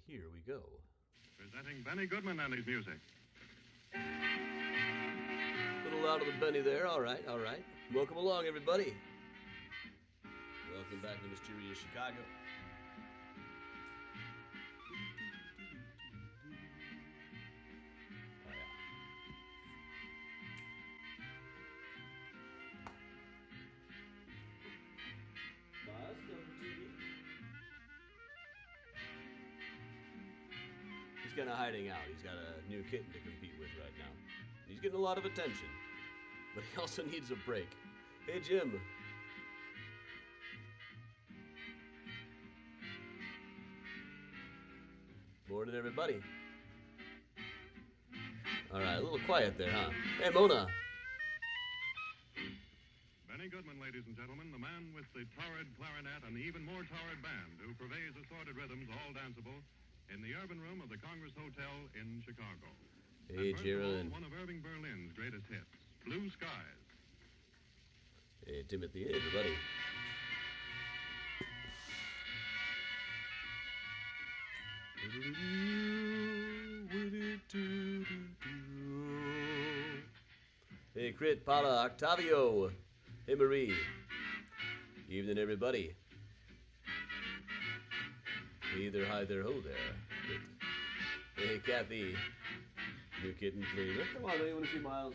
Here we go. Presenting Benny Goodman and his music. A little louder than Benny there. All right, all right. Welcome along, everybody. Welcome back to Mysterious Chicago. Oh, yeah. Miles, number TV. He's kind of hiding out. He's got a new kitten to compete with right now. He's getting a lot of attention, but he also needs a break. Hey, Jim. Morning, everybody. All right, a little quiet there, huh? Hey, Mona. Benny Goodman, ladies and gentlemen, the man with the torrid clarinet and the even more torrid band who purveys assorted rhythms, all danceable, in the urban room of the Congress Hotel in Chicago. Hey, Geraldine. One of Irving Berlin's greatest hits, Blue Skies. Hey, Timothy. Hey, everybody. Hey, Crit, Paula, Octavio. Hey, Marie. Evening, everybody. Hey there, hi there, ho there. Crit. Hey, Kathy. New kitten cleaner. Come on, you want to see Miles?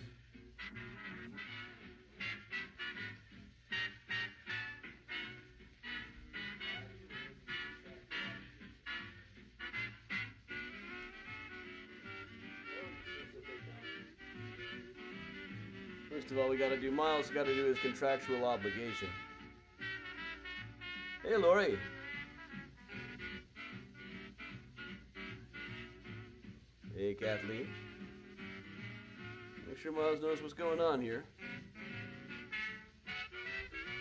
First of all, we got to do Miles. Got to do his contractual obligation. Hey, Lori. Hey, Kathleen. Make sure Miles knows what's going on here.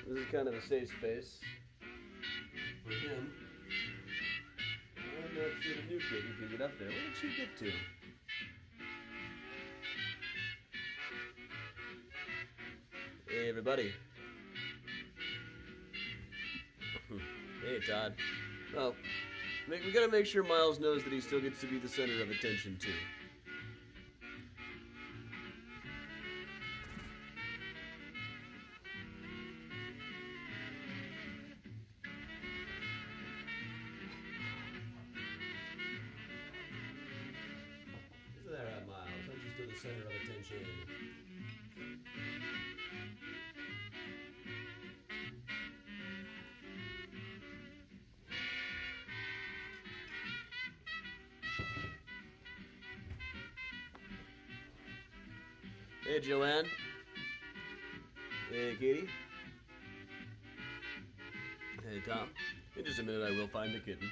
This is kind of a safe space for him. I'm not sure the new kid can get up there. Where did she get to? Hey, everybody. Hey, Todd. Well, we gotta make sure Miles knows that he still gets to be the center of attention, too. Isn't that right, Miles? Aren't you still the center of attention? Hey, Joanne. Hey, Katie. Hey, Tom. In just a minute, I will find the kitten.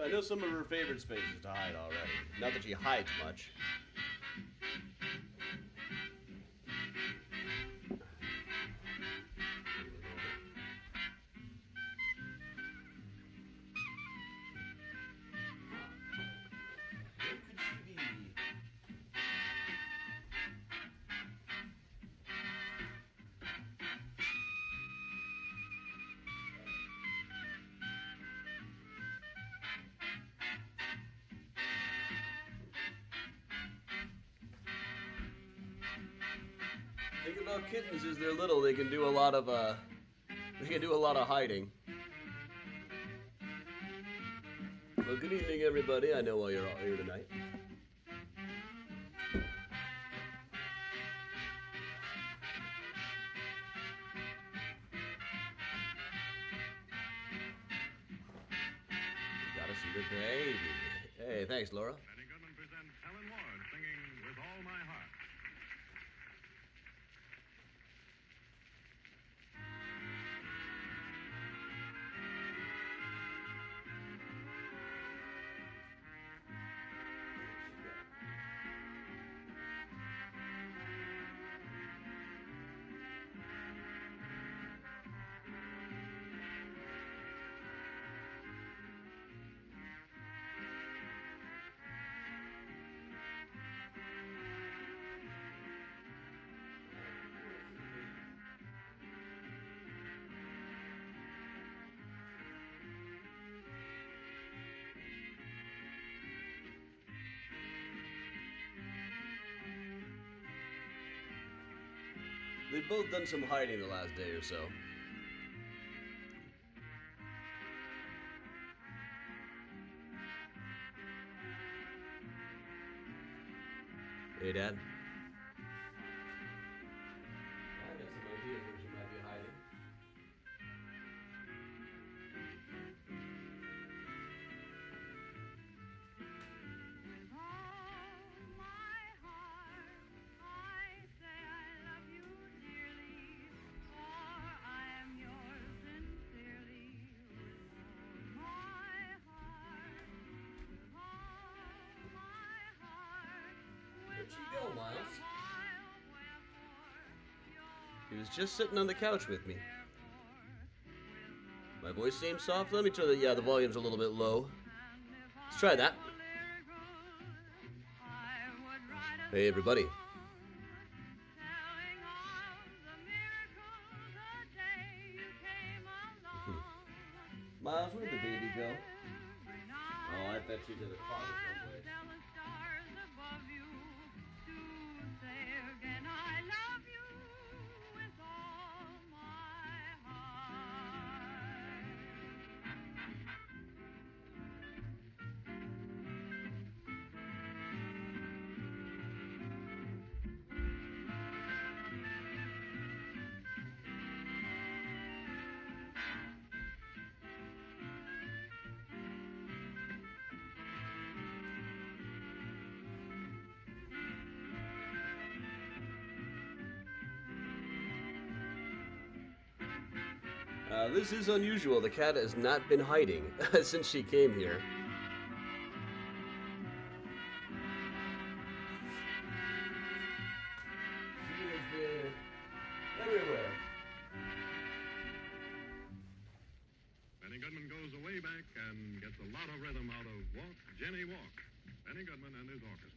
I know some of her favorite spaces to hide already. Not that she hides much. Where could she be? The thing about kittens is they're little. They can do a lot of hiding. Well, good evening, everybody. I know why you're all here tonight. You gotta see the baby. Hey, thanks, Laura. Benny Goodman presents Helen Ward singing With All My Heart. They've both done some hiding the last day or so. Hey, Dad. I got some ideas where she might be hiding. With all my heart, I say I love you dearly, for I am yours sincerely. With all my heart, with all my heart, Where'd with she go, all Miles? the while wherefore He was just sitting on the couch with me. My voice seems soft. Let me turn the, yeah, the volume's a little bit low. Let's try that. Hey, everybody. Miles, where'd the baby go? Oh, I bet she's in the closet someplace. This is unusual. The cat has not been hiding since she came here. She has been everywhere. Benny Goodman goes way back and gets a lot of rhythm out of Walk, Jenny, Walk. Benny Goodman and his orchestra.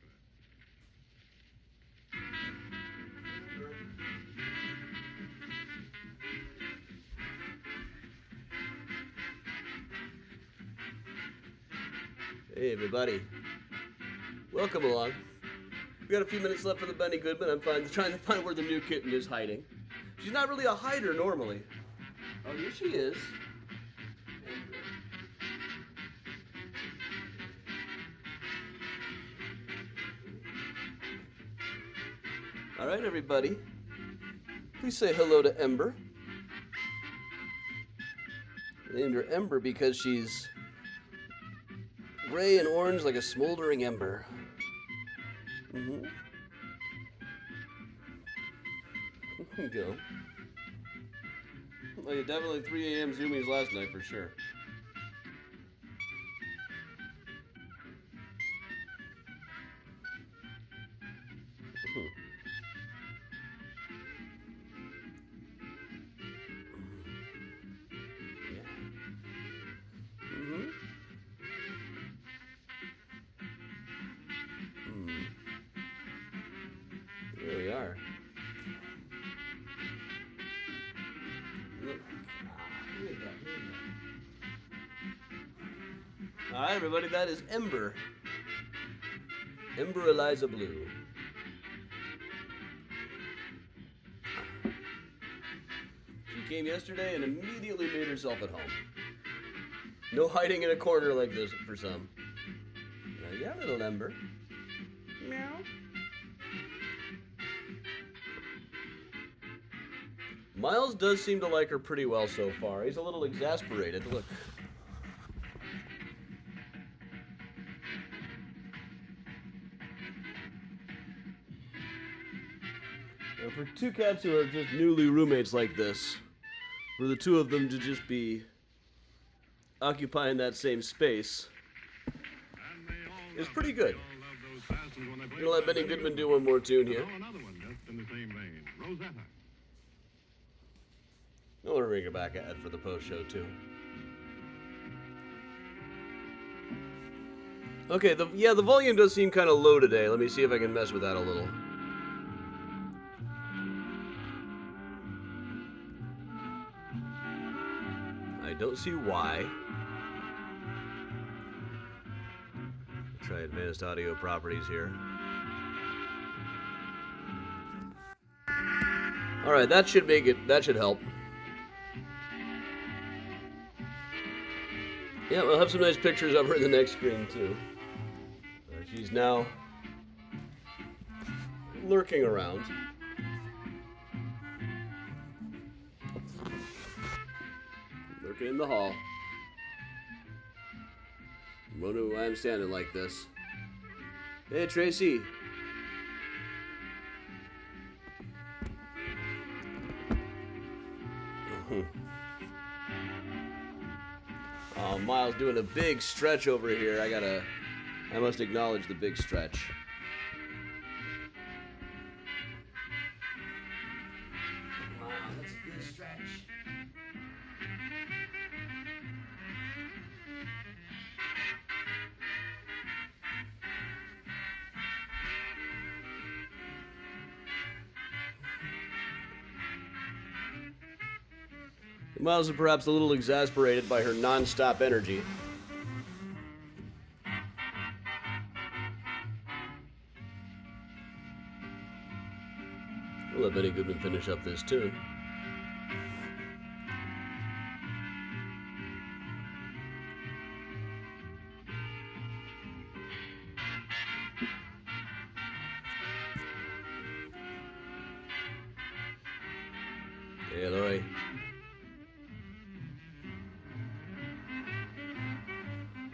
Hey, everybody. Welcome along. We got a few minutes left for the Benny Goodman. I'm trying to find where the new kitten is hiding. She's not really a hider normally. Oh, here she is. All right, everybody. Please say hello to Ember. I named her Ember because she's gray and orange like a smoldering ember. Mm-hmm. There you go. Well, yeah, definitely 3 a.m. zoomies last night for sure. There we are. All right, everybody, that is Ember. Ember Eliza Blue. She came yesterday and immediately made herself at home. No hiding in a corner like this for some. Now, yeah, little Ember. Meow. Miles does seem to like her pretty well so far. He's a little exasperated. Look. Now, for two cats who are just newly roommates like this, for the two of them to just be occupying that same space is pretty good. I'm gonna let Benny Goodman do one more tune here. Another one just in the same vein. Rosetta. I'm gonna bring it back ad for the post show too. Okay, the volume does seem kind of low today. Let me see if I can mess with that a little. I don't see why. Try advanced audio properties here. Alright, that should make it, that should help. Yeah, we'll have some nice pictures of her in the next screen, too. She's now lurking around. Lurking in the hall. Wonder why I'm standing like this. Hey, Tracy. Oh, Miles doing a big stretch over here. I must acknowledge the big stretch. Wow, that's a good stretch. Miles is perhaps a little exasperated by her non-stop energy. We'll let Benny Goodman finish up this tune. Hey, Lori.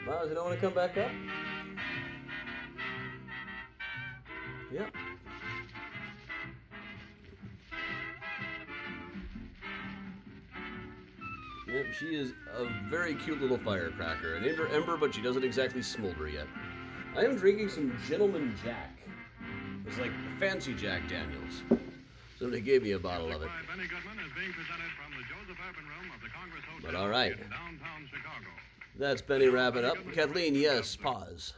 Miles, you don't want to come back up? Yep. Yep, she is a very cute little firecracker. I named her Ember, but she doesn't exactly smolder yet. I am drinking some Gentleman Jack. It's like fancy Jack Daniels. Somebody gave me a bottle of it. But all right. That's Benny wrapping up. Kathleen, yes, pause.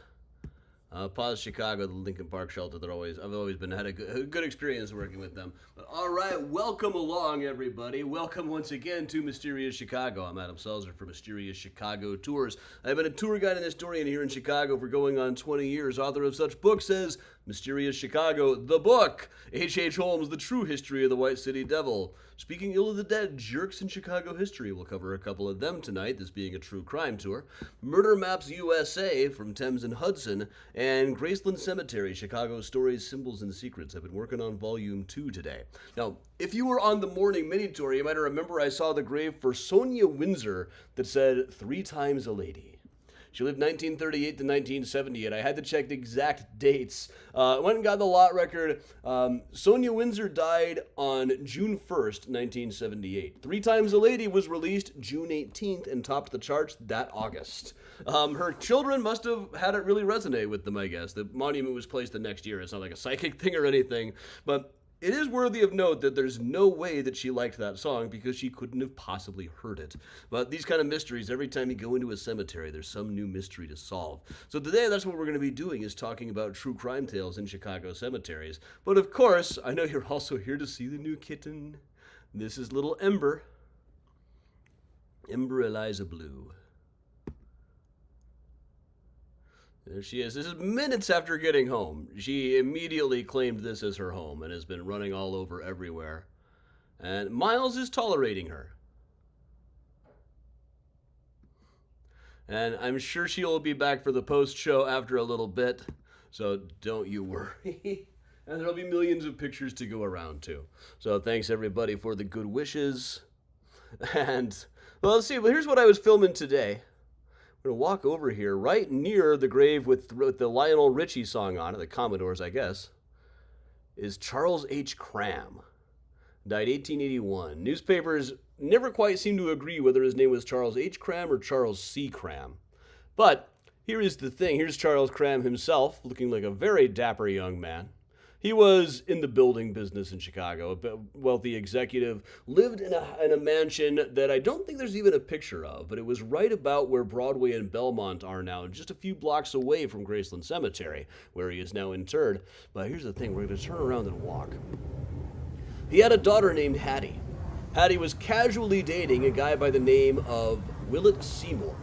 Pause Chicago, the Lincoln Park shelter. I've always had a good experience working with them. But all right, welcome along, everybody. Welcome once again to Mysterious Chicago. I'm Adam Selzer for Mysterious Chicago Tours. I've been a tour guide and historian here in Chicago for going on 20 years. Author of such books as Mysterious Chicago, the book, H.H. Holmes, The True History of the White City Devil, Speaking Ill of the Dead, Jerks in Chicago History. We'll cover a couple of them tonight, this being a true crime tour. Murder Maps USA from Thames and Hudson, and Graceland Cemeteries, Chicago Stories, Symbols, and Secrets. I've been working on Volume 2 today. Now, if you were on the morning mini tour, you might remember I saw the grave for Sonia Windsor that said 3 times a lady. She lived 1938 to 1978. I had to check the exact dates. Went and got the lot record. Sonia Windsor died on June 1st, 1978. 3 Times a Lady was released June 18th and topped the charts that August. Her children must have had it really resonate with them, I guess. The monument was placed the next year. It's not like a psychic thing or anything, but it is worthy of note that there's no way that she liked that song because she couldn't have possibly heard it. But these kind of mysteries, every time you go into a cemetery, there's some new mystery to solve. So today, that's what we're going to be doing, is talking about true crime tales in Chicago cemeteries. But of course, I know you're also here to see the new kitten. This is little Ember. Ember Eliza Blue. There she is. This is minutes after getting home. She immediately claimed this as her home and has been running all over everywhere. And Miles is tolerating her. And I'm sure she'll be back for the post-show after a little bit, so don't you worry. And there'll be millions of pictures to go around, too. So thanks, everybody, for the good wishes. And, well, let's see. Well, here's what I was filming today. We're going to walk over here right near the grave with the Lionel Richie song on it, the Commodores, I guess, is Charles H. Cram. Died 1881. Newspapers never quite seem to agree whether his name was Charles H. Cram or Charles C. Cram. But here is the thing. Here's Charles Cram himself, looking like a very dapper young man. He was in the building business in Chicago, a wealthy executive, lived in a mansion that I don't think there's even a picture of, but it was right about where Broadway and Belmont are now, just a few blocks away from Graceland Cemetery, where he is now interred. But here's the thing, we're going to turn around and walk. He had a daughter named Hattie. Hattie was casually dating a guy by the name of Willett Seymour.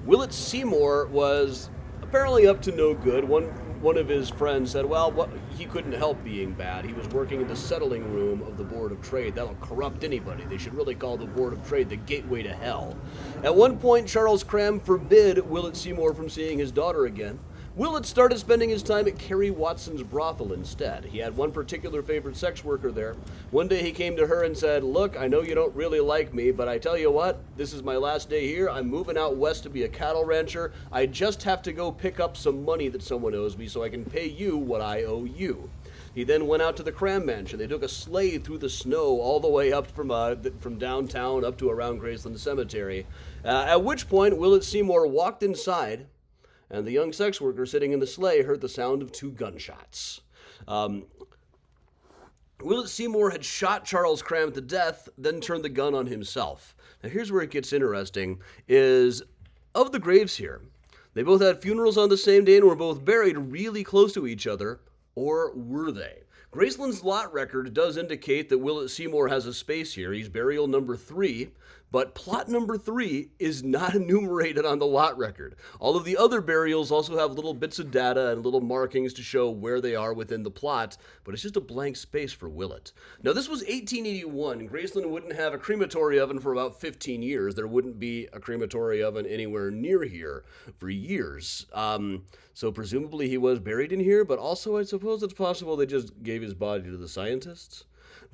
Willett Seymour was apparently up to no good. One one of his friends said, well, he couldn't help being bad. He was working in the settling room of the Board of Trade. That'll corrupt anybody. They should really call the Board of Trade the gateway to hell. At one point, Charles Cram forbid Willett Seymour from seeing his daughter again. Willett started spending his time at Carrie Watson's brothel instead. He had one particular favorite sex worker there. One day he came to her and said, look, I know you don't really like me, but I tell you what, this is my last day here. I'm moving out west to be a cattle rancher. I just have to go pick up some money that someone owes me so I can pay you what I owe you. He then went out to the Cram Mansion. They took a sleigh through the snow all the way up from downtown up to around Graceland Cemetery, at which point Willett Seymour walked inside, and the young sex worker sitting in the sleigh heard the sound of 2 gunshots. Willett Seymour had shot Charles Cram to death, then turned the gun on himself. Now here's where it gets interesting, is of the graves here, they both had funerals on the same day and were both buried really close to each other, or were they? Graceland's lot record does indicate that Willett Seymour has a space here. He's burial number 3, but plot number 3 is not enumerated on the lot record. All of the other burials also have little bits of data and little markings to show where they are within the plot, but it's just a blank space for Willett. Now, this was 1881. Graceland wouldn't have a crematory oven for about 15 years. There wouldn't be a crematory oven anywhere near here for years. So presumably he was buried in here, but also I suppose it's possible they just gave his body to the scientists,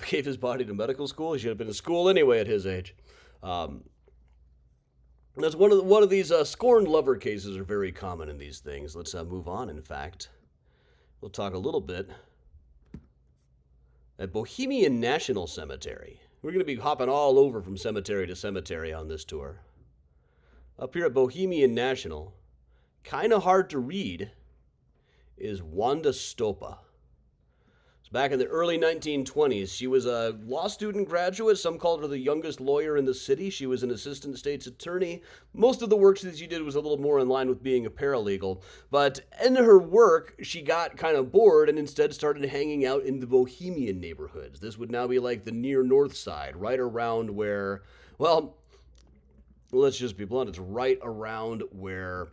gave his body to medical school. He should have been in school anyway at his age. That's one of these scorned lover cases are very common in these things. Let's move on. In fact, we'll talk a little bit at Bohemian National Cemetery. We're going to be hopping all over from cemetery to cemetery on this tour. Up here at Bohemian National, kind of hard to read, is Wanda Stopa. Back in the early 1920s, she was a law student graduate. Some called her the youngest lawyer in the city. She was an assistant state's attorney. Most of the work that she did was a little more in line with being a paralegal. But in her work, she got kind of bored and instead started hanging out in the Bohemian neighborhoods. This would now be like the near North Side, right around where, well, let's just be blunt, it's right around where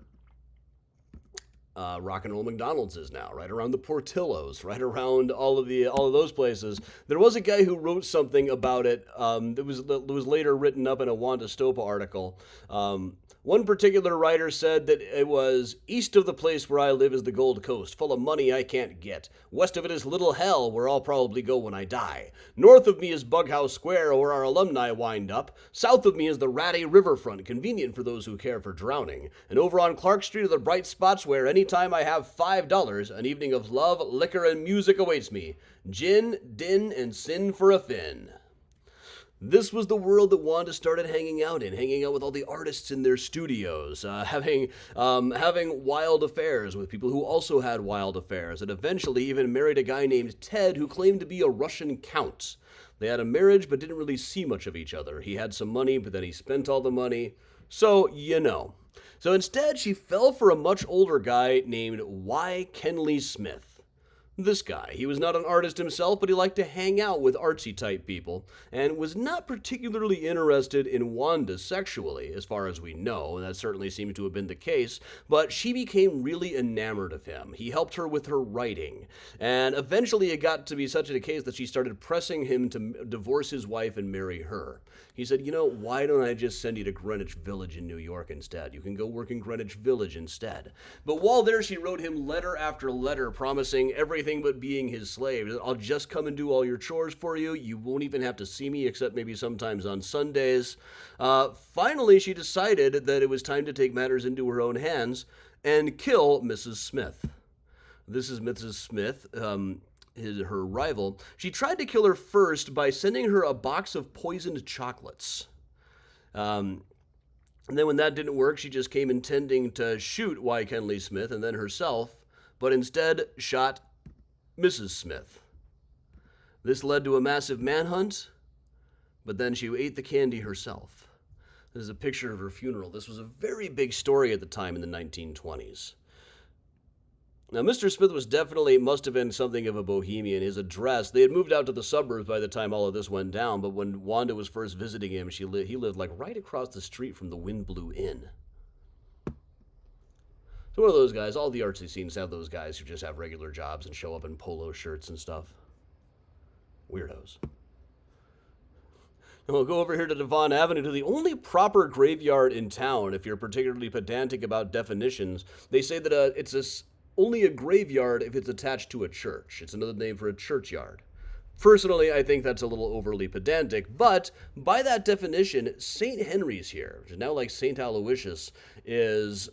Rock and Roll McDonald's is now, right around the Portillos, right around all of those places. There was a guy who wrote something about it that was later written up in a Wanda Stopa article. One particular writer said that it was east of the place where I live is the Gold Coast, full of money I can't get. West of it is Little Hell, where I'll probably go when I die. North of me is Bughouse Square, where our alumni wind up. South of me is the ratty riverfront, convenient for those who care for drowning. And over on Clark Street are the bright spots where anytime I have $5, an evening of love, liquor, and music awaits me. Gin, din, and sin for a fin. This was the world that Wanda started hanging out with all the artists in their studios, having wild affairs with people who also had wild affairs, and eventually even married a guy named Ted who claimed to be a Russian count. They had a marriage but didn't really see much of each other. He had some money, but then he spent all the money. So, you know. So instead, she fell for a much older guy named Y. Kenley Smith. This guy, he was not an artist himself, but he liked to hang out with artsy-type people, and was not particularly interested in Wanda sexually, as far as we know, and that certainly seems to have been the case, but she became really enamored of him. He helped her with her writing, and eventually it got to be such a case that she started pressing him to divorce his wife and marry her. He said, you know, why don't I just send you to Greenwich Village in New York instead? You can go work in Greenwich Village instead. But while there, she wrote him letter after letter promising everything but being his slave. I'll just come and do all your chores for you. You won't even have to see me except maybe sometimes on Sundays. Finally, she decided that it was time to take matters into her own hands and kill Mrs. Smith. This is Mrs. Smith. Her rival. She tried to kill her first by sending her a box of poisoned chocolates. And then when that didn't work, she just came intending to shoot Y. Kenley Smith and then herself, but instead shot Mrs. Smith. This led to a massive manhunt, but then she ate the candy herself. This is a picture of her funeral. This was a very big story at the time in the 1920s. Now, Mr. Smith must have been something of a bohemian. His address, they had moved out to the suburbs by the time all of this went down, but when Wanda was first visiting him, he lived like right across the street from the Wind Blew Inn. So one of those guys, all the artsy scenes have those guys who just have regular jobs and show up in polo shirts and stuff. Weirdos. And we'll go over here to Devon Avenue, to the only proper graveyard in town. If you're particularly pedantic about definitions, they say that it's only a graveyard if it's attached to a church. It's another name for a churchyard. Personally, I think that's a little overly pedantic, but by that definition, St. Henry's here, which is now like St. Aloysius, is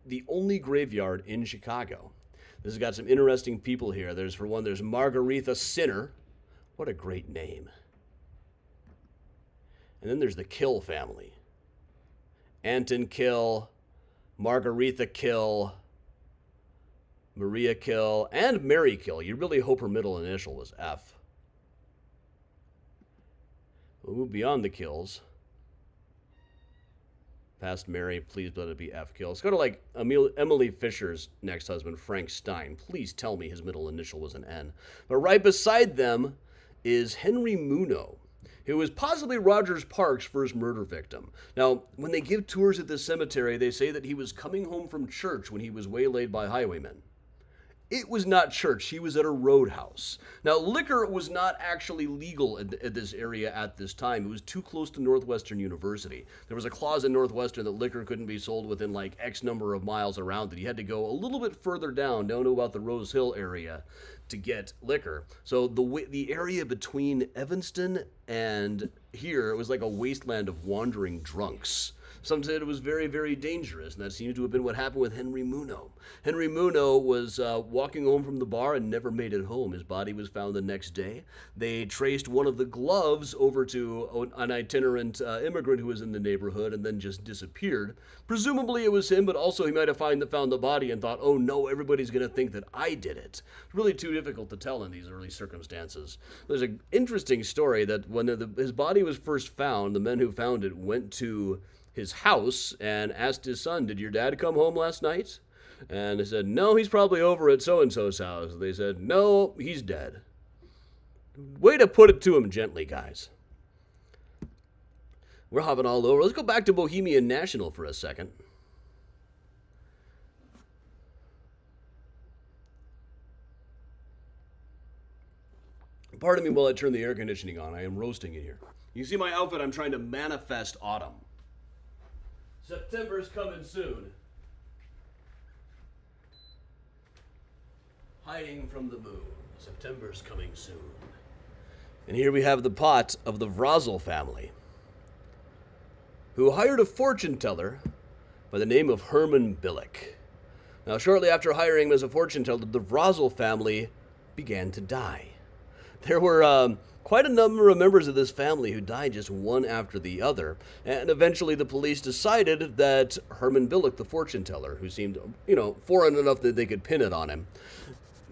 the only graveyard in Chicago. This has got some interesting people here. For one, there's Margaretha Sinner. What a great name. And then there's the Kill family. Anton Kill, Margaretha Kill, Maria Kill, and Mary Kill. You really hope her middle initial was F. We'll move beyond the Kills. Past Mary, please let it be F. Kill. Let's go to like Emily Fisher's next husband, Frank Stein. Please tell me his middle initial was an N. But right beside them is Henry Muno, who was possibly Rogers Parks' first murder victim. Now, when they give tours at this cemetery, they say that he was coming home from church when he was waylaid by highwaymen. It was not church. He was at a roadhouse. Now, liquor was not actually legal at this area at this time. It was too close to Northwestern University. There was a clause in Northwestern that liquor couldn't be sold within like X number of miles around it. You had to go a little bit further down to about the Rose Hill area to get liquor. So the area between Evanston and here, it was like a wasteland of wandering drunks. Some said it was very, very dangerous, and that seems to have been what happened with Henry Muno. Henry Muno was walking home from the bar and never made it home. His body was found the next day. They traced one of the gloves over to an itinerant immigrant who was in the neighborhood and then just disappeared. Presumably it was him, but also he might have found the body and thought, oh no, everybody's going to think that I did it. It's really too difficult to tell in these early circumstances. There's an interesting story that when his body was first found, the men who found it went to his house and asked his son, did your dad come home last night? And they said, no, he's probably over at so-and-so's house. They said, no, he's dead. Way to put it to him gently, guys. We're hopping all over. Let's go back to Bohemian National for a second. Pardon me while I turn the air conditioning on. I am roasting in here. You see my outfit? I'm trying to manifest autumn. September's coming soon. Hiding from the moon. September's coming soon. And here we have the pot of the Vrazel family, who hired a fortune teller by the name of Herman Billick. Now, shortly after hiring him as a fortune teller, the Vrazel family began to die. There were quite a number of members of this family who died just one after the other, and eventually the police decided that Herman Billick, the fortune teller, who seemed, foreign enough that they could pin it on him,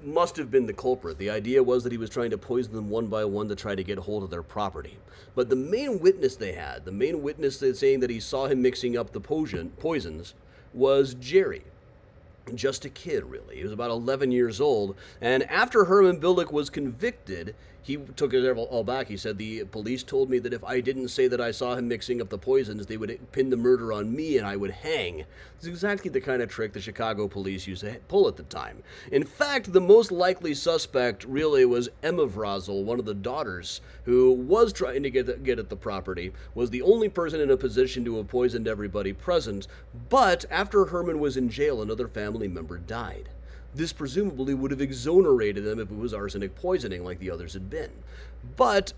must have been the culprit. The idea was that he was trying to poison them one by one to try to get hold of their property. But the main witness saying that he saw him mixing up the poisons was Jerry. Just a kid, really. He was about 11 years old. And after Herman Billick was convicted, he took it all back. He said, the police told me that if I didn't say that I saw him mixing up the poisons, they would pin the murder on me and I would hang. It's exactly the kind of trick the Chicago police used to pull at the time. In fact, the most likely suspect really was Emma Vrazel, one of the daughters, who was trying to get at the property, was the only person in a position to have poisoned everybody present. But after Herman was in jail, another family member died. This presumably would have exonerated them if it was arsenic poisoning like the others had been. But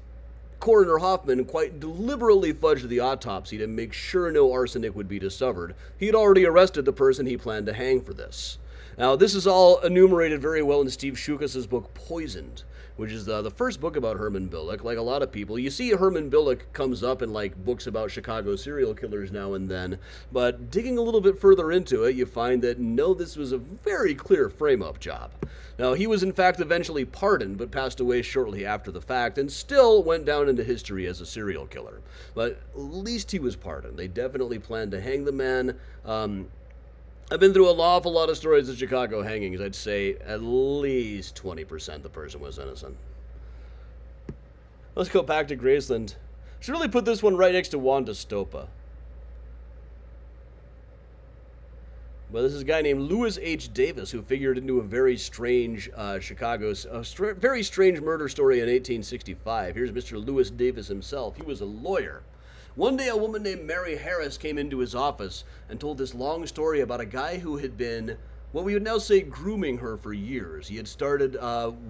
Coroner Hoffman quite deliberately fudged the autopsy to make sure no arsenic would be discovered. He had already arrested the person he planned to hang for this. Now, this is all enumerated very well in Steve Shukas's book Poisoned, which is the first book about Herman Billick. Like a lot of people, you see Herman Billick comes up in like books about Chicago serial killers now and then, but digging a little bit further into it, you find that no, this was a very clear frame-up job. Now, he was in fact eventually pardoned, but passed away shortly after the fact, and still went down into history as a serial killer. But at least he was pardoned. They definitely planned to hang the man. I've been through an awful lot of stories of Chicago hangings. I'd say at least 20% the person was innocent. Let's go back to Graceland. Should really put this one right next to Wanda Stopa. Well, this is a guy named Lewis H. Davis who figured into a very strange very strange murder story in 1865. Here's Mr. Lewis Davis himself. He was a lawyer. One day, a woman named Mary Harris came into his office and told this long story about a guy who had been, what we would now say, grooming her for years. He had started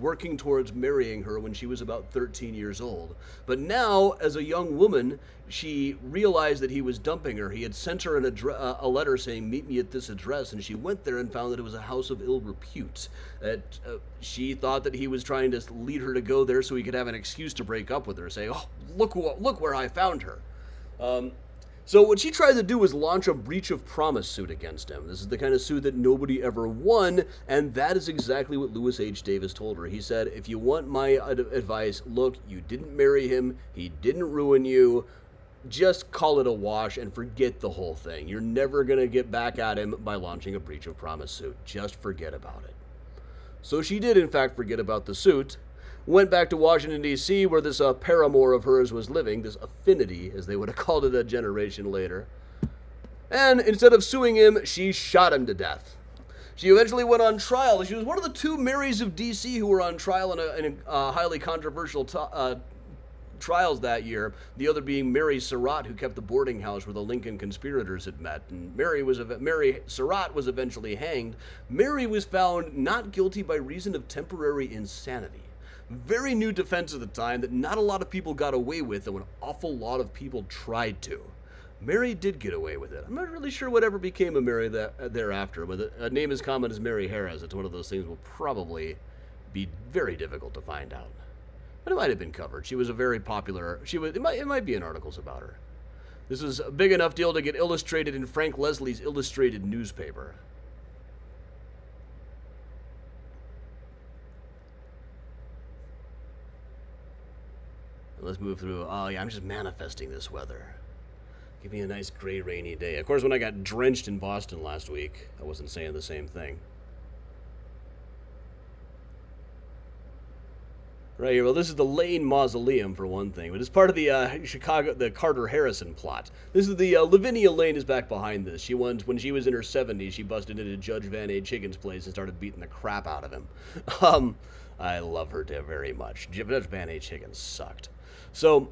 working towards marrying her when she was about 13 years old. But now, as a young woman, she realized that he was dumping her. He had sent her a letter saying, "Meet me at this address," and she went there and found that it was a house of ill repute. That she thought that he was trying to lead her to go there so he could have an excuse to break up with her, say, "Oh, look where I found her." So what she tried to do was launch a breach of promise suit against him. This is the kind of suit that nobody ever won, and that is exactly what Lewis H. Davis told her. He said, "If you want my advice, look, you didn't marry him, he didn't ruin you, just call it a wash and forget the whole thing. You're never going to get back at him by launching a breach of promise suit. Just forget about it." So she did, in fact, forget about the suit, went back to Washington, D.C., where this paramour of hers was living, this affinity, as they would have called it a generation later. And instead of suing him, she shot him to death. She eventually went on trial. She was one of the two Marys of D.C. who were on trial in a highly controversial trials that year, the other being Mary Surratt, who kept the boarding house where the Lincoln conspirators had met. And Mary Surratt was eventually hanged. Mary was found not guilty by reason of temporary insanity. Very new defense at the time that not a lot of people got away with, and an awful lot of people tried to. Mary did get away with it. I'm not really sure whatever became of Mary thereafter, but a name as common as Mary Harris, it's one of those things will probably be very difficult to find out. But it might have been covered. She was a very popular, it might be in articles about her. This is a big enough deal to get illustrated in Frank Leslie's illustrated newspaper. Let's move through. Oh, yeah, I'm just manifesting this weather. Give me a nice gray, rainy day. Of course, when I got drenched in Boston last week, I wasn't saying the same thing. Right here, well, this is the Lane Mausoleum, for one thing, but it's part of the the Carter Harrison plot. This is the Lavinia Lane is back behind this. When she was in her 70s, she busted into Judge Van A. Chicken's place and started beating the crap out of him. I love her very much. Judge Van A. Chicken sucked. So,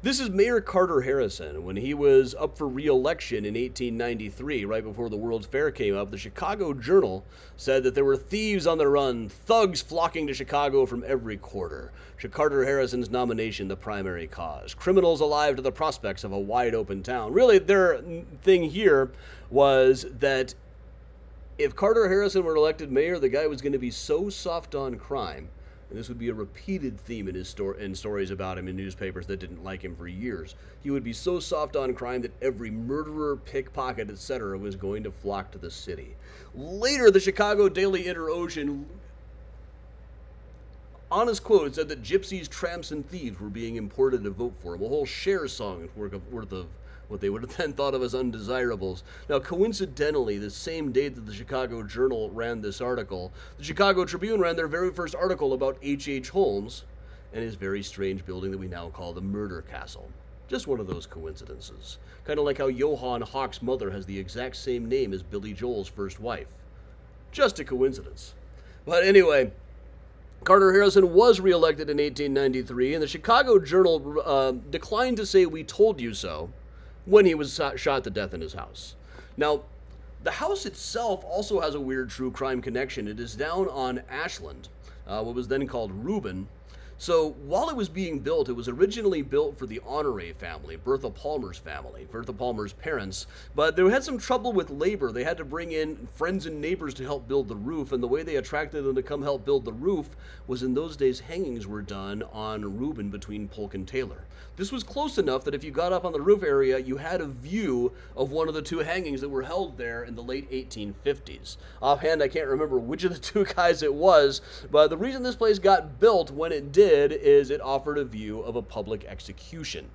this is Mayor Carter Harrison. When he was up for re-election in 1893, right before the World's Fair came up, the Chicago Journal said that there were thieves on the run, thugs flocking to Chicago from every quarter. Carter Harrison's nomination the primary cause. Criminals alive to the prospects of a wide-open town. Really, their thing here was that if Carter Harrison were elected mayor, the guy was going to be so soft on crime, and this would be a repeated theme in his in stories about him in newspapers that didn't like him for years. He would be so soft on crime that every murderer, pickpocket, etc. was going to flock to the city. Later, the Chicago Daily Inter-Ocean, honest quote, said that gypsies, tramps, and thieves were being imported to vote for him. A whole Cher song worth of what they would have then thought of as undesirables. Now, coincidentally, the same day that the Chicago Journal ran this article, the Chicago Tribune ran their very first article about H.H. Holmes and his very strange building that we now call the Murder Castle. Just one of those coincidences. Kind of like how Johann Hawk's mother has the exact same name as Billy Joel's first wife. Just a coincidence. But anyway, Carter Harrison was reelected in 1893, and the Chicago Journal declined to say "we told you so" when he was shot to death in his house. Now, the house itself also has a weird true crime connection. It is down on Ashland, what was then called Reuben. So while it was being built, it was originally built for the Honore family, Bertha Palmer's family, Bertha Palmer's parents, but they had some trouble with labor. They had to bring in friends and neighbors to help build the roof, and the way they attracted them to come help build the roof was in those days hangings were done on Reuben between Polk and Taylor. This was close enough that if you got up on the roof area, you had a view of one of the two hangings that were held there in the late 1850s. Offhand, I can't remember which of the two guys it was, but the reason this place got built when it did is it offered a view of a public execution.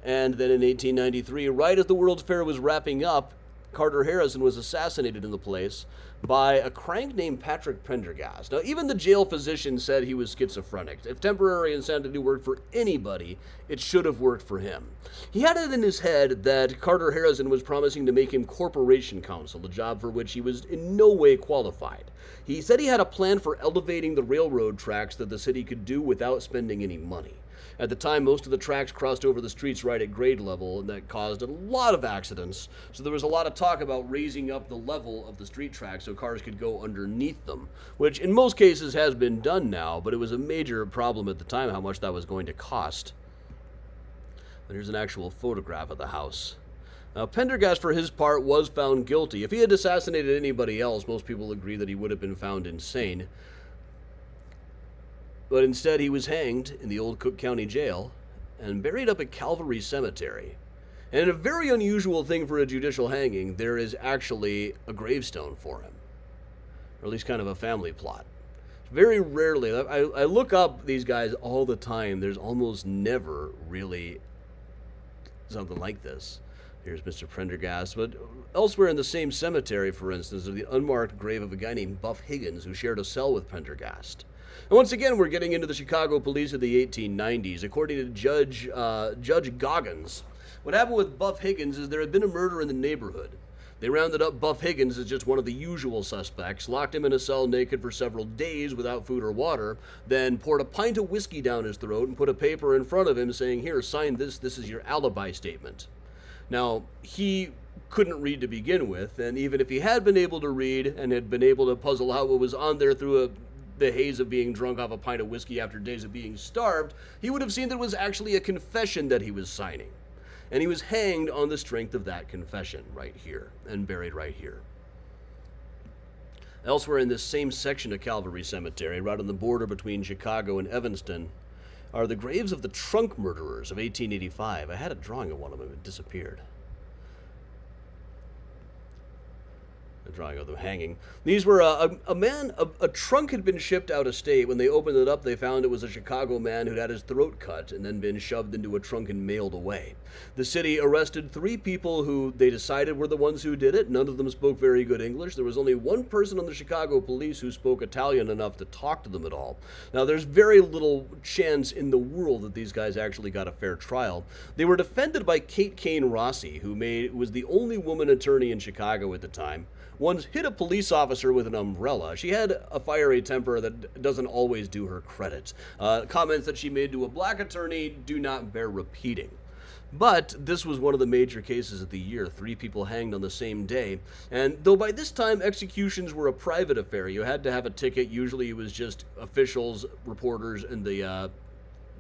And then in 1893, right as the World's Fair was wrapping up, Carter Harrison was assassinated in the place by a crank named Patrick Prendergast. Now, even the jail physician said he was schizophrenic. If temporary insanity worked for anybody, it should have worked for him. He had it in his head that Carter Harrison was promising to make him corporation counsel, a job for which he was in no way qualified. He said he had a plan for elevating the railroad tracks that the city could do without spending any money. At the time, most of the tracks crossed over the streets right at grade level, and that caused a lot of accidents. So there was a lot of talk about raising up the level of the street tracks so cars could go underneath them, which in most cases has been done now, but it was a major problem at the time how much that was going to cost. And here's an actual photograph of the house. Now, Pendergast, for his part, was found guilty. If he had assassinated anybody else, most people agree that he would have been found insane. But instead, he was hanged in the old Cook County Jail and buried up at Calvary Cemetery. And in a very unusual thing for a judicial hanging, there is actually a gravestone for him, or at least kind of a family plot. Very rarely, I look up these guys all the time. There's almost never really something like this. Here's Mr. Prendergast, but elsewhere in the same cemetery, for instance, is the unmarked grave of a guy named Buff Higgins who shared a cell with Prendergast. And once again, we're getting into the Chicago police of the 1890s. According to Judge Goggins, what happened with Buff Higgins is there had been a murder in the neighborhood. They rounded up Buff Higgins as just one of the usual suspects, locked him in a cell naked for several days without food or water, then poured a pint of whiskey down his throat and put a paper in front of him saying, "Here, sign this. This is your alibi statement." Now, he couldn't read to begin with, and even if he had been able to read and had been able to puzzle out what was on there through the haze of being drunk off a pint of whiskey after days of being starved, he would have seen that it was actually a confession that he was signing. And he was hanged on the strength of that confession right here and buried right here. Elsewhere in this same section of Calvary Cemetery, right on the border between Chicago and Evanston, are the graves of the trunk murderers of 1885. I had a drawing of one of them, it disappeared. A drawing of them hanging. These were a trunk had been shipped out of state. When they opened it up, they found it was a Chicago man who'd had his throat cut and then been shoved into a trunk and mailed away. The city arrested 3 people who they decided were the ones who did it. None of them spoke very good English. There was only one person on the Chicago police who spoke Italian enough to talk to them at all. Now, there's very little chance in the world that these guys actually got a fair trial. They were defended by Kate Kane Rossi, who was the only woman attorney in Chicago at the time. Once hit a police officer with an umbrella. She had a fiery temper that doesn't always do her credit. Comments that she made to a black attorney do not bear repeating. But this was one of the major cases of the year. 3 people hanged on the same day. And though by this time executions were a private affair, you had to have a ticket. Usually it was just officials, reporters, and the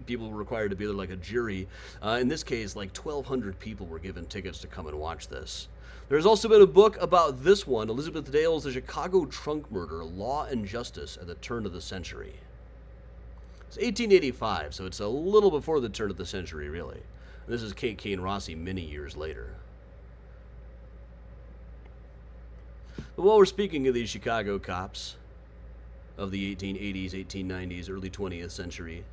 people were required to be there like a jury. In this case, like 1,200 people were given tickets to come and watch this. There's also been a book about this one, Elizabeth Dale's The Chicago Trunk Murder, Law and Justice at the Turn of the Century. It's 1885, so it's a little before the turn of the century, really. And this is Kate Kane Rossi many years later. But while we're speaking of these Chicago cops of the 1880s, 1890s, early 20th century,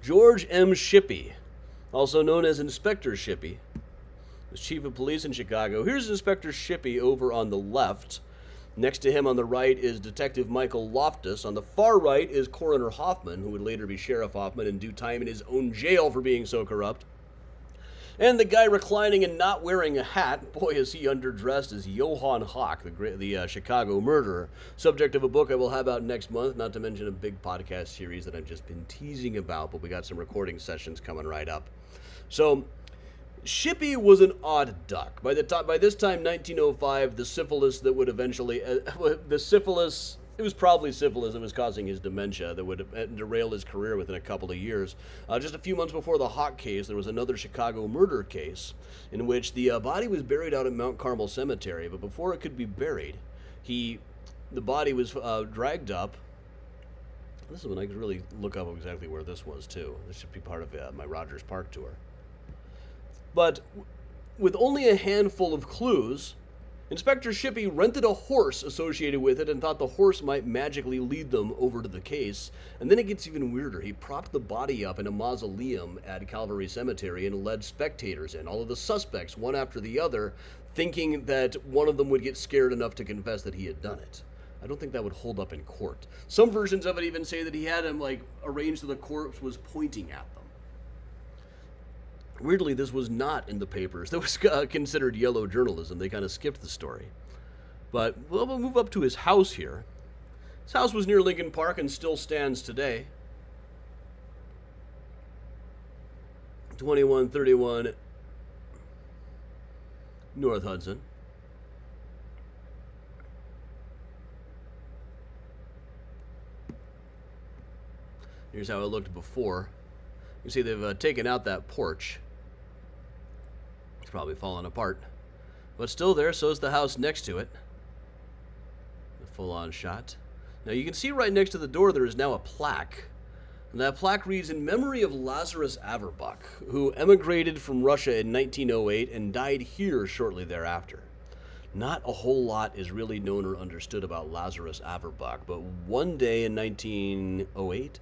George M. Shippey, also known as Inspector Shippey, was chief of police in Chicago. Here's Inspector Shippey over on the left. Next to him on the right is Detective Michael Loftus. On the far right is Coroner Hoffman, who would later be Sheriff Hoffman in due time in his own jail for being so corrupt. And the guy reclining and not wearing a hat, boy is he underdressed, is Johann Hawk, the Chicago murderer. Subject of a book I will have out next month, not to mention a big podcast series that I've just been teasing about, but we got some recording sessions coming right up. So, Shippey was an odd duck. By this time, 1905, the syphilis that would eventually, it was probably syphilis that was causing his dementia that would derail his career within a couple of years. Just a few months before the Hawk case, there was another Chicago murder case in which the body was buried out at Mount Carmel Cemetery, but before it could be buried, the body was dragged up. This is when I could really look up exactly where this was, too. This should be part of my Rogers Park tour. But with only a handful of clues, Inspector Shippey rented a horse associated with it and thought the horse might magically lead them over to the case. And then it gets even weirder. He propped the body up in a mausoleum at Calvary Cemetery and led spectators in, all of the suspects, one after the other, thinking that one of them would get scared enough to confess that he had done it. I don't think that would hold up in court. Some versions of it even say that he had him arranged so the corpse was pointing at them. Weirdly, this was not in the papers. That was considered yellow journalism. They kind of skipped the story. But we'll move up to his house here. His house was near Lincoln Park and still stands today. 2131 North Hudson. Here's how it looked before. You see they've taken out that porch. It's probably fallen apart. But still there, so is the house next to it. A full-on shot. Now you can see right next to the door there is now a plaque. And that plaque reads, "In memory of Lazarus Averbach, who emigrated from Russia in 1908 and died here shortly thereafter." Not a whole lot is really known or understood about Lazarus Averbach, but one day in 1908,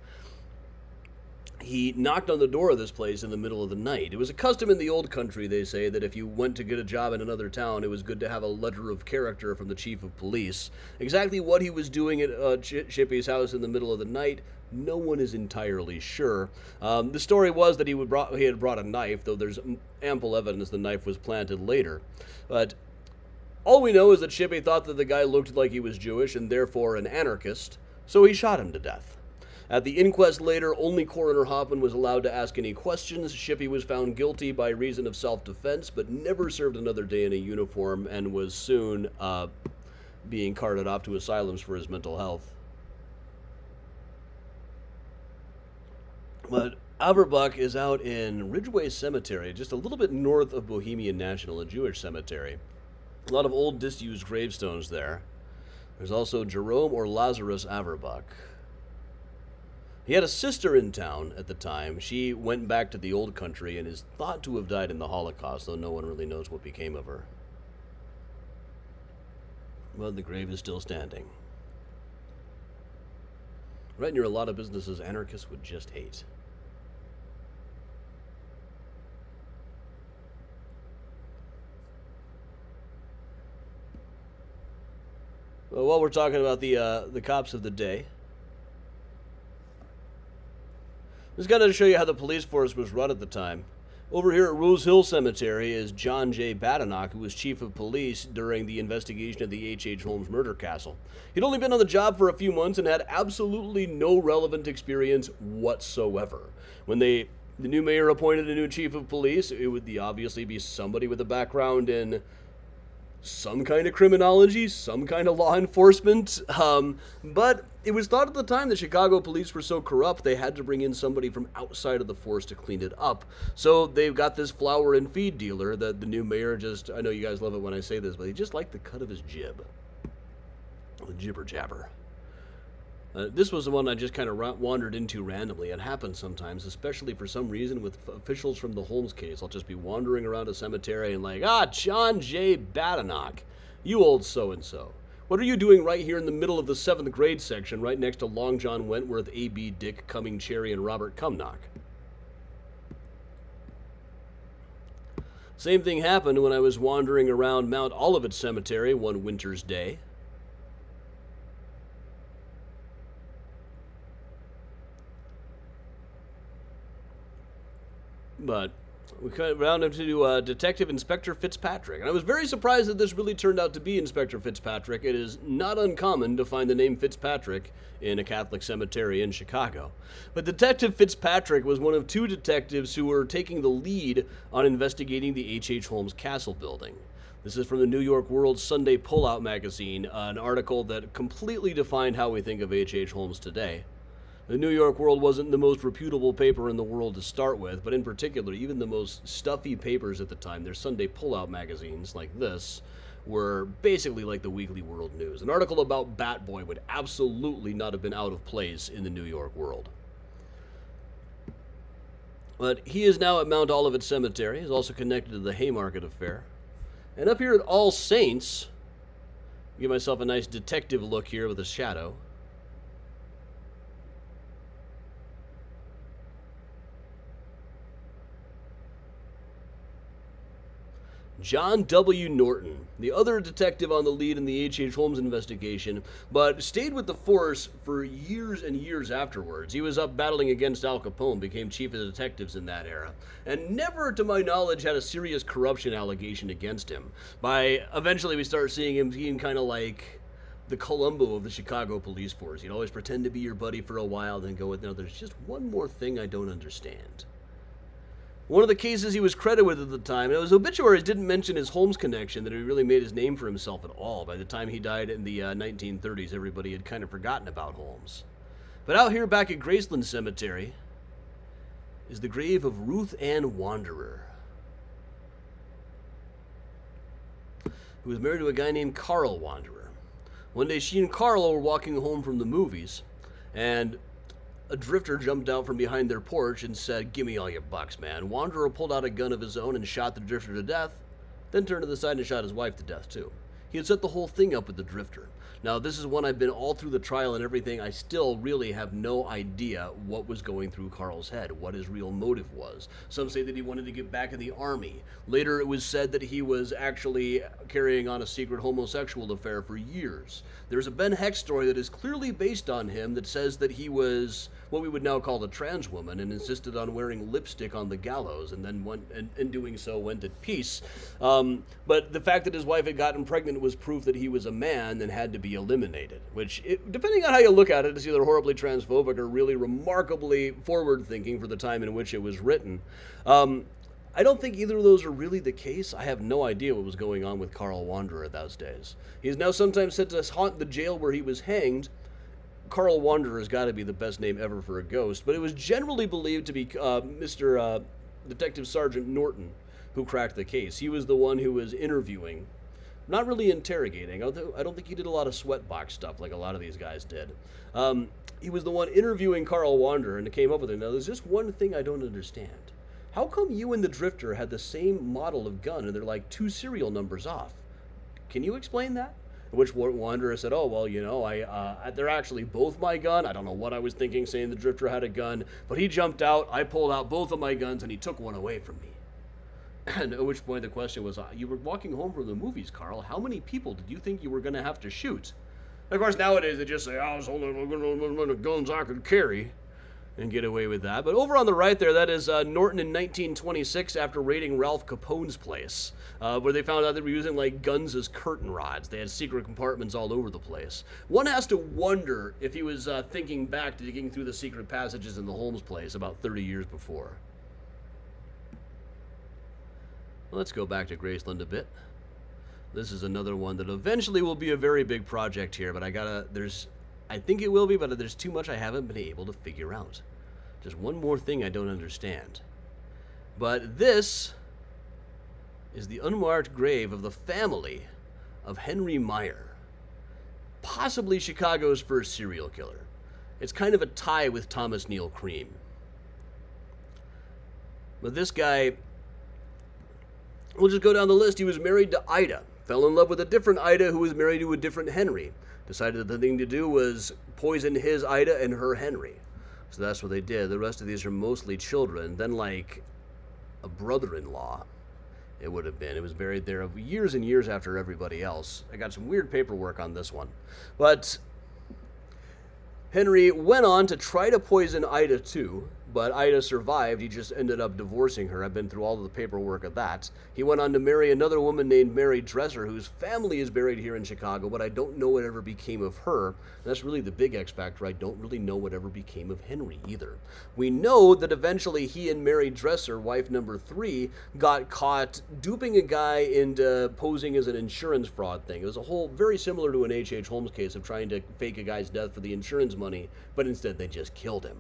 he knocked on the door of this place in the middle of the night. It was a custom in the old country, they say, that if you went to get a job in another town, it was good to have a letter of character from the chief of police. Exactly what he was doing at Shippey's house in the middle of the night, no one is entirely sure. The story was that he had brought a knife, though there's ample evidence the knife was planted later. But all we know is that Shippey thought that the guy looked like he was Jewish and therefore an anarchist, so he shot him to death. At the inquest later, only Coroner Hoffman was allowed to ask any questions. Shippey was found guilty by reason of self-defense, but never served another day in a uniform and was soon being carted off to asylums for his mental health. But Averbach is out in Ridgeway Cemetery, just a little bit north of Bohemian National, a Jewish cemetery. A lot of old disused gravestones there. There's also Jerome or Lazarus Averbach. He had a sister in town at the time. She went back to the old country and is thought to have died in the Holocaust, though no one really knows what became of her. But the grave is still standing. Right near a lot of businesses anarchists would just hate. Well, while we're talking about the cops of the day, just got to show you how the police force was run at the time. Over here at Rose Hill Cemetery is John J. Badenoch, who was chief of police during the investigation of the H.H. Holmes murder castle. He'd only been on the job for a few months and had absolutely no relevant experience whatsoever. When the new mayor appointed a new chief of police, it would obviously be somebody with a background in some kind of criminology, some kind of law enforcement, but it was thought at the time that Chicago police were so corrupt they had to bring in somebody from outside of the force to clean it up. So they've got this flour and feed dealer that the new mayor I know you guys love it when I say this, but he just liked the cut of his jib. The jibber jabber. This was the one I just kind of wandered into randomly. It happens sometimes, especially for some reason with officials from the Holmes case. I'll just be wandering around a cemetery and John J. Badenoch, you old so-and-so. What are you doing right here in the middle of the 7th grade section, right next to Long John Wentworth, A.B. Dick, Cumming Cherry, and Robert Cumnock? Same thing happened when I was wandering around Mount Olivet Cemetery one winter's day. But we kind of round up to Detective Inspector Fitzpatrick. And I was very surprised that this really turned out to be Inspector Fitzpatrick. It is not uncommon to find the name Fitzpatrick in a Catholic cemetery in Chicago. But Detective Fitzpatrick was one of 2 detectives who were taking the lead on investigating the H.H. Holmes Castle building. This is from the New York World Sunday Pullout magazine, an article that completely defined how we think of H.H. Holmes today. The New York World wasn't the most reputable paper in the world to start with, but in particular, even the most stuffy papers at the time, their Sunday pullout magazines like this, were basically like the Weekly World News. An article about Bat Boy would absolutely not have been out of place in the New York World. But he is now at Mount Olivet Cemetery. He's also connected to the Haymarket affair. And up here at All Saints, Give myself a nice detective look here with a shadow. John W. Norton, the other detective on the lead in the H.H. Holmes investigation, but stayed with the force for years and years afterwards. He was up battling against Al Capone, became chief of detectives in that era, and never, to my knowledge, had a serious corruption allegation against him. By eventually we start seeing him being kind of like the Columbo of the Chicago police force. He'd always pretend to be your buddy for a while, then go with, no, there's just one more thing I don't understand. One of the cases he was credited with at the time, and his obituaries didn't mention his Holmes connection, that he really made his name for himself at all. By the time he died in the 1930s, everybody had kind of forgotten about Holmes. But out here back at Graceland Cemetery is the grave of Ruth Ann Wanderer, who was married to a guy named Carl Wanderer. One day she and Carl were walking home from the movies, and a drifter jumped out from behind their porch and said, "Give me all your bucks, man." Wanderer pulled out a gun of his own and shot the drifter to death, then turned to the side and shot his wife to death, too. He had set the whole thing up with the drifter. Now, this is one I've been all through the trial and everything. I still really have no idea what was going through Carl's head, what his real motive was. Some say that he wanted to get back in the army. Later, it was said that he was actually carrying on a secret homosexual affair for years. There's a Ben Heck story that is clearly based on him that says that he was what we would now call a trans woman and insisted on wearing lipstick on the gallows, and then went, and in doing so went at peace. But the fact that his wife had gotten pregnant was proof that he was a man and had to be eliminated, which, depending on how you look at it, is either horribly transphobic or really remarkably forward-thinking for the time in which it was written. I don't think either of those are really the case. I have no idea what was going on with Carl Wanderer those days. He is now sometimes said to haunt the jail where he was hanged. Carl Wanderer has got to be the best name ever for a ghost, but it was generally believed to be Mr. Detective Sergeant Norton who cracked the case. He was the one who was interviewing, not really interrogating. I don't think he did a lot of sweatbox stuff like a lot of these guys did. He was the one interviewing Carl Wanderer and came up with it. Now, there's just one thing I don't understand. How come you and the Drifter had the same model of gun and they're like 2 serial numbers off? Can you explain that? Which Wanderer said, "Oh, well, you know, they're actually both my gun. I don't know what I was thinking saying the Drifter had a gun, but he jumped out, I pulled out both of my guns, and he took one away from me." And at which point the question was, you were walking home from the movies, Carl. How many people did you think you were going to have to shoot? And of course, nowadays they just say, "I was only the guns I could carry," and get away with that. But over on the right there, that is Norton in 1926 after raiding Ralph Capone's place, where they found out they were using like guns as curtain rods. They had secret compartments all over the place. One has to wonder if he was thinking back to digging through the secret passages in the Holmes place about 30 years before. Let's go back to Graceland a bit. This is another one that eventually will be a very big project here, but I think it will be, but there's too much I haven't been able to figure out. Just one more thing I don't understand. But this is the unmarked grave of the family of Henry Meyer, possibly Chicago's first serial killer. It's kind of a tie with Thomas Neal Cream. But this guy, we'll just go down the list. He was married to Ida, fell in love with a different Ida who was married to a different Henry. Decided that the thing to do was poison his Ida and her Henry. So that's what they did. The rest of these are mostly children. Then like a brother-in-law, it would have been. It was buried there years and years after everybody else. I got some weird paperwork on this one. But Henry went on to try to poison Ida too, but Ida survived. He just ended up divorcing her. I've been through all of the paperwork of that. He went on to marry another woman named Mary Dresser, whose family is buried here in Chicago, but I don't know whatever became of her. And that's really the big X factor. I don't really know whatever became of Henry either. We know that eventually he and Mary Dresser, wife number 3, got caught duping a guy into posing as an insurance fraud thing. It was a whole very similar to an H.H. Holmes case of trying to fake a guy's death for the insurance money, but instead they just killed him.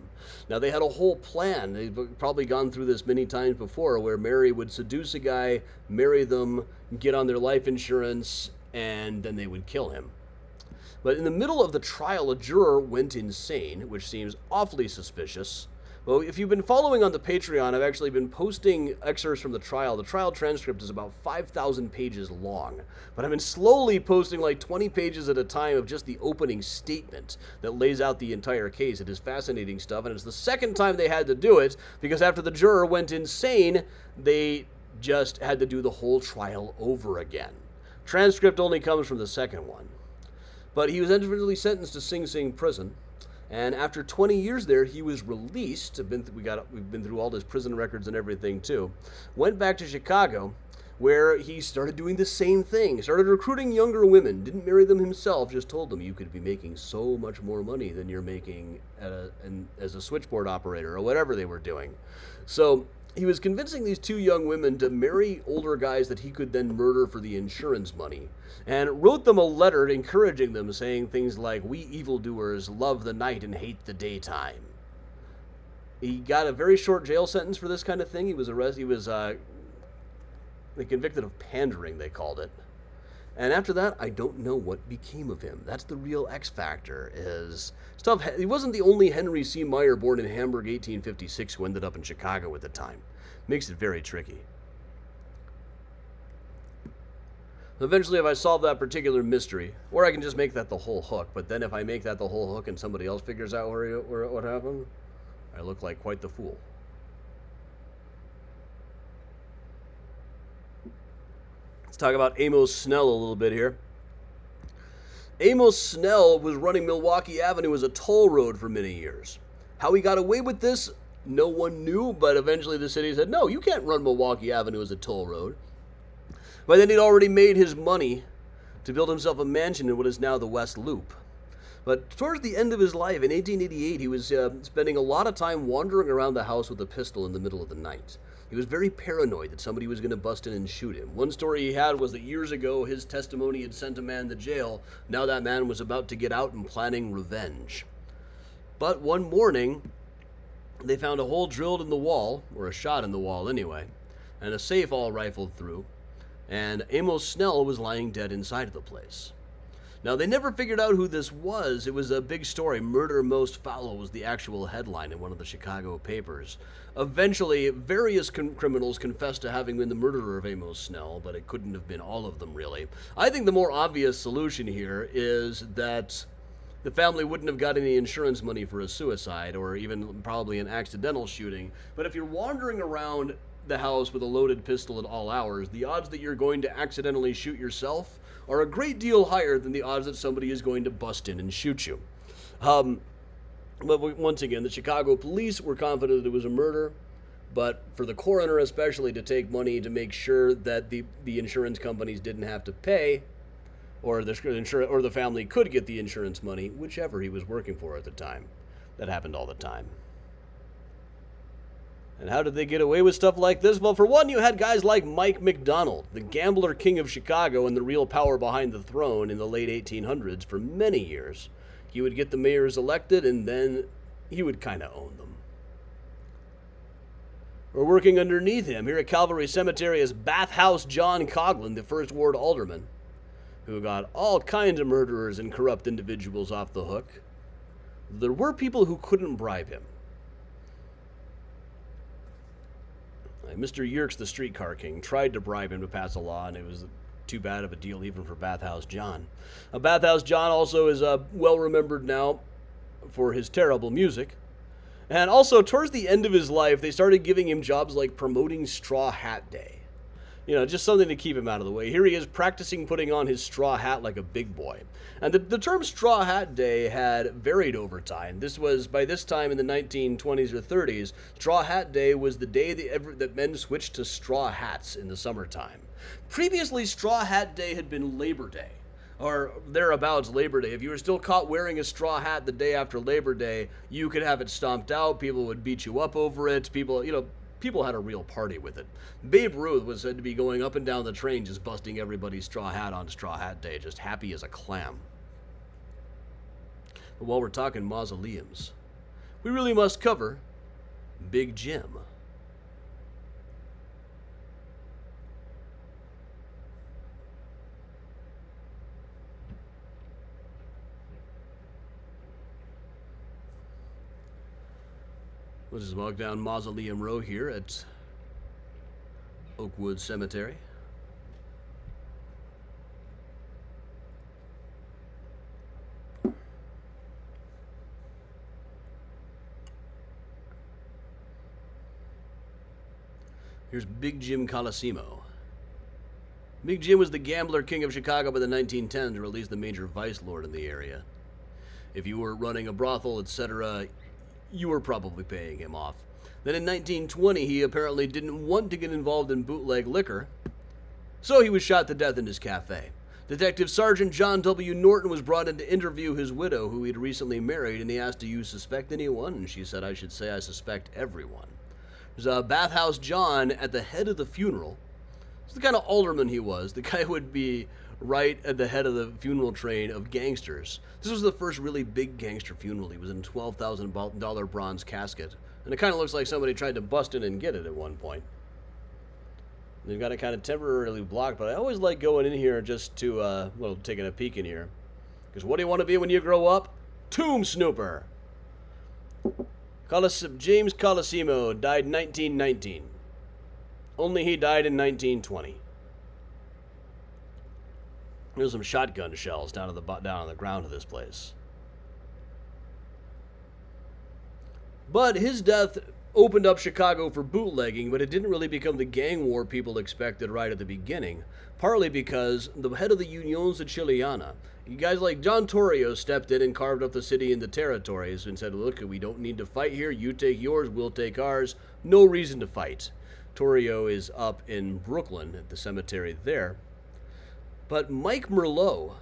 Now they had a whole plan. They've probably gone through this many times before, where Mary would seduce a guy, marry them, get on their life insurance, and then they would kill him. But in the middle of the trial, a juror went insane, which seems awfully suspicious. Well, if you've been following on the Patreon, I've actually been posting excerpts from the trial. The trial transcript is about 5,000 pages long, but I've been slowly posting like 20 pages at a time of just the opening statement that lays out the entire case. It is fascinating stuff, and it's the second time they had to do it because after the juror went insane, they just had to do the whole trial over again. Transcript only comes from the second one. But he was eventually sentenced to Sing Sing prison. And after 20 years there, he was released. We've been through all his prison records and everything too. Went back to Chicago, where he started doing the same thing. Started recruiting younger women. Didn't marry them himself. Just told them you could be making so much more money than you're making as a switchboard operator or whatever they were doing. So he was convincing these two young women to marry older guys that he could then murder for the insurance money, and wrote them a letter encouraging them, saying things like, "We evildoers love the night and hate the daytime." He got a very short jail sentence for this kind of thing. He was convicted of pandering, they called it. And after that, I don't know what became of him. That's the real X factor, is stuff. He wasn't the only Henry C. Meyer born in Hamburg 1856 who ended up in Chicago at the time. Makes it very tricky. Eventually, if I solve that particular mystery, or I can just make that the whole hook, but then if I make that the whole hook and somebody else figures out what happened, I look like quite the fool. Let's talk about Amos Snell a little bit here. Amos Snell was running Milwaukee Avenue as a toll road for many years. How he got away with this, no one knew, but eventually the city said, no, you can't run Milwaukee Avenue as a toll road. But then he'd already made his money to build himself a mansion in what is now the West Loop. But towards the end of his life, in 1888, he was spending a lot of time wandering around the house with a pistol in the middle of the night. He was very paranoid that somebody was going to bust in and shoot him. One story he had was that years ago, his testimony had sent a man to jail. Now that man was about to get out and planning revenge. But one morning, they found a hole drilled in the wall, or a shot in the wall anyway, and a safe all rifled through, and Amos Snell was lying dead inside of the place. Now, they never figured out who this was. It was a big story. Murder Most Foul was the actual headline in one of the Chicago papers. Eventually, various criminals confessed to having been the murderer of Amos Snell, but it couldn't have been all of them, really. I think the more obvious solution here is that the family wouldn't have got any insurance money for a suicide, or even probably an accidental shooting. But if you're wandering around the house with a loaded pistol at all hours, the odds that you're going to accidentally shoot yourself are a great deal higher than the odds that somebody is going to bust in and shoot you. But once again, the Chicago police were confident that it was a murder, but for the coroner especially to take money to make sure that the insurance companies didn't have to pay, or the family could get the insurance money, whichever he was working for at the time. That happened all the time. And how did they get away with stuff like this? Well, for one, you had guys like Mike McDonald, the gambler king of Chicago and the real power behind the throne in the late 1800s for many years. He would get the mayors elected, and then he would kind of own them. We're working underneath him here at Calvary Cemetery is Bathhouse John Coughlin, the first ward alderman, who got all kinds of murderers and corrupt individuals off the hook. There were people who couldn't bribe him. Mr. Yerkes, the streetcar king, tried to bribe him to pass a law, and it was too bad of a deal even for Bathhouse John. Bathhouse John also is well remembered now for his terrible music. And also, towards the end of his life, they started giving him jobs like promoting Straw Hat Day. You know, just something to keep him out of the way. Here he is practicing putting on his straw hat like a big boy. And the term Straw Hat Day had varied over time. By this time in the 1920s or 30s, Straw Hat Day was the day that men switched to straw hats in the summertime. Previously, Straw Hat Day had been Labor Day, or thereabouts Labor Day. If you were still caught wearing a straw hat the day after Labor Day, you could have it stomped out. People would beat you up over it. People had a real party with it. Babe Ruth was said to be going up and down the train just busting everybody's straw hat on Straw Hat Day, just happy as a clam. But while we're talking mausoleums, we really must cover Big Jim. Let's just walk down Mausoleum Row here at Oakwood Cemetery. Here's Big Jim Colosimo. Big Jim was the gambler king of Chicago by the 1910s, or at least the major vice lord in the area. If you were running a brothel, etc., you were probably paying him off. Then in 1920, he apparently didn't want to get involved in bootleg liquor, so he was shot to death in his cafe. Detective Sergeant John W. Norton was brought in to interview his widow, who he'd recently married, and he asked, "Do you suspect anyone?" And she said, "I should say I suspect everyone." There's a Bathhouse John at the head of the funeral. It's the kind of alderman he was. The guy would be right at the head of the funeral train of gangsters. This was the first really big gangster funeral. He was in a $12,000 bronze casket. And it kind of looks like somebody tried to bust in and get it at one point. They've got it kind of temporarily blocked, but I always like going in here just to, taking a peek in here. Because what do you want to be when you grow up? Tomb snooper! James Colosimo died in 1919. Only he died in 1920. There's some shotgun shells down on the ground of this place. But his death opened up Chicago for bootlegging, but it didn't really become the gang war people expected right at the beginning, partly because the head of the Union Siciliana, you guys like John Torrio, stepped in and carved up the city into territories and said, "Look, we don't need to fight here. You take yours, we'll take ours. No reason to fight." Torrio is up in Brooklyn at the cemetery there. But Mike Merlot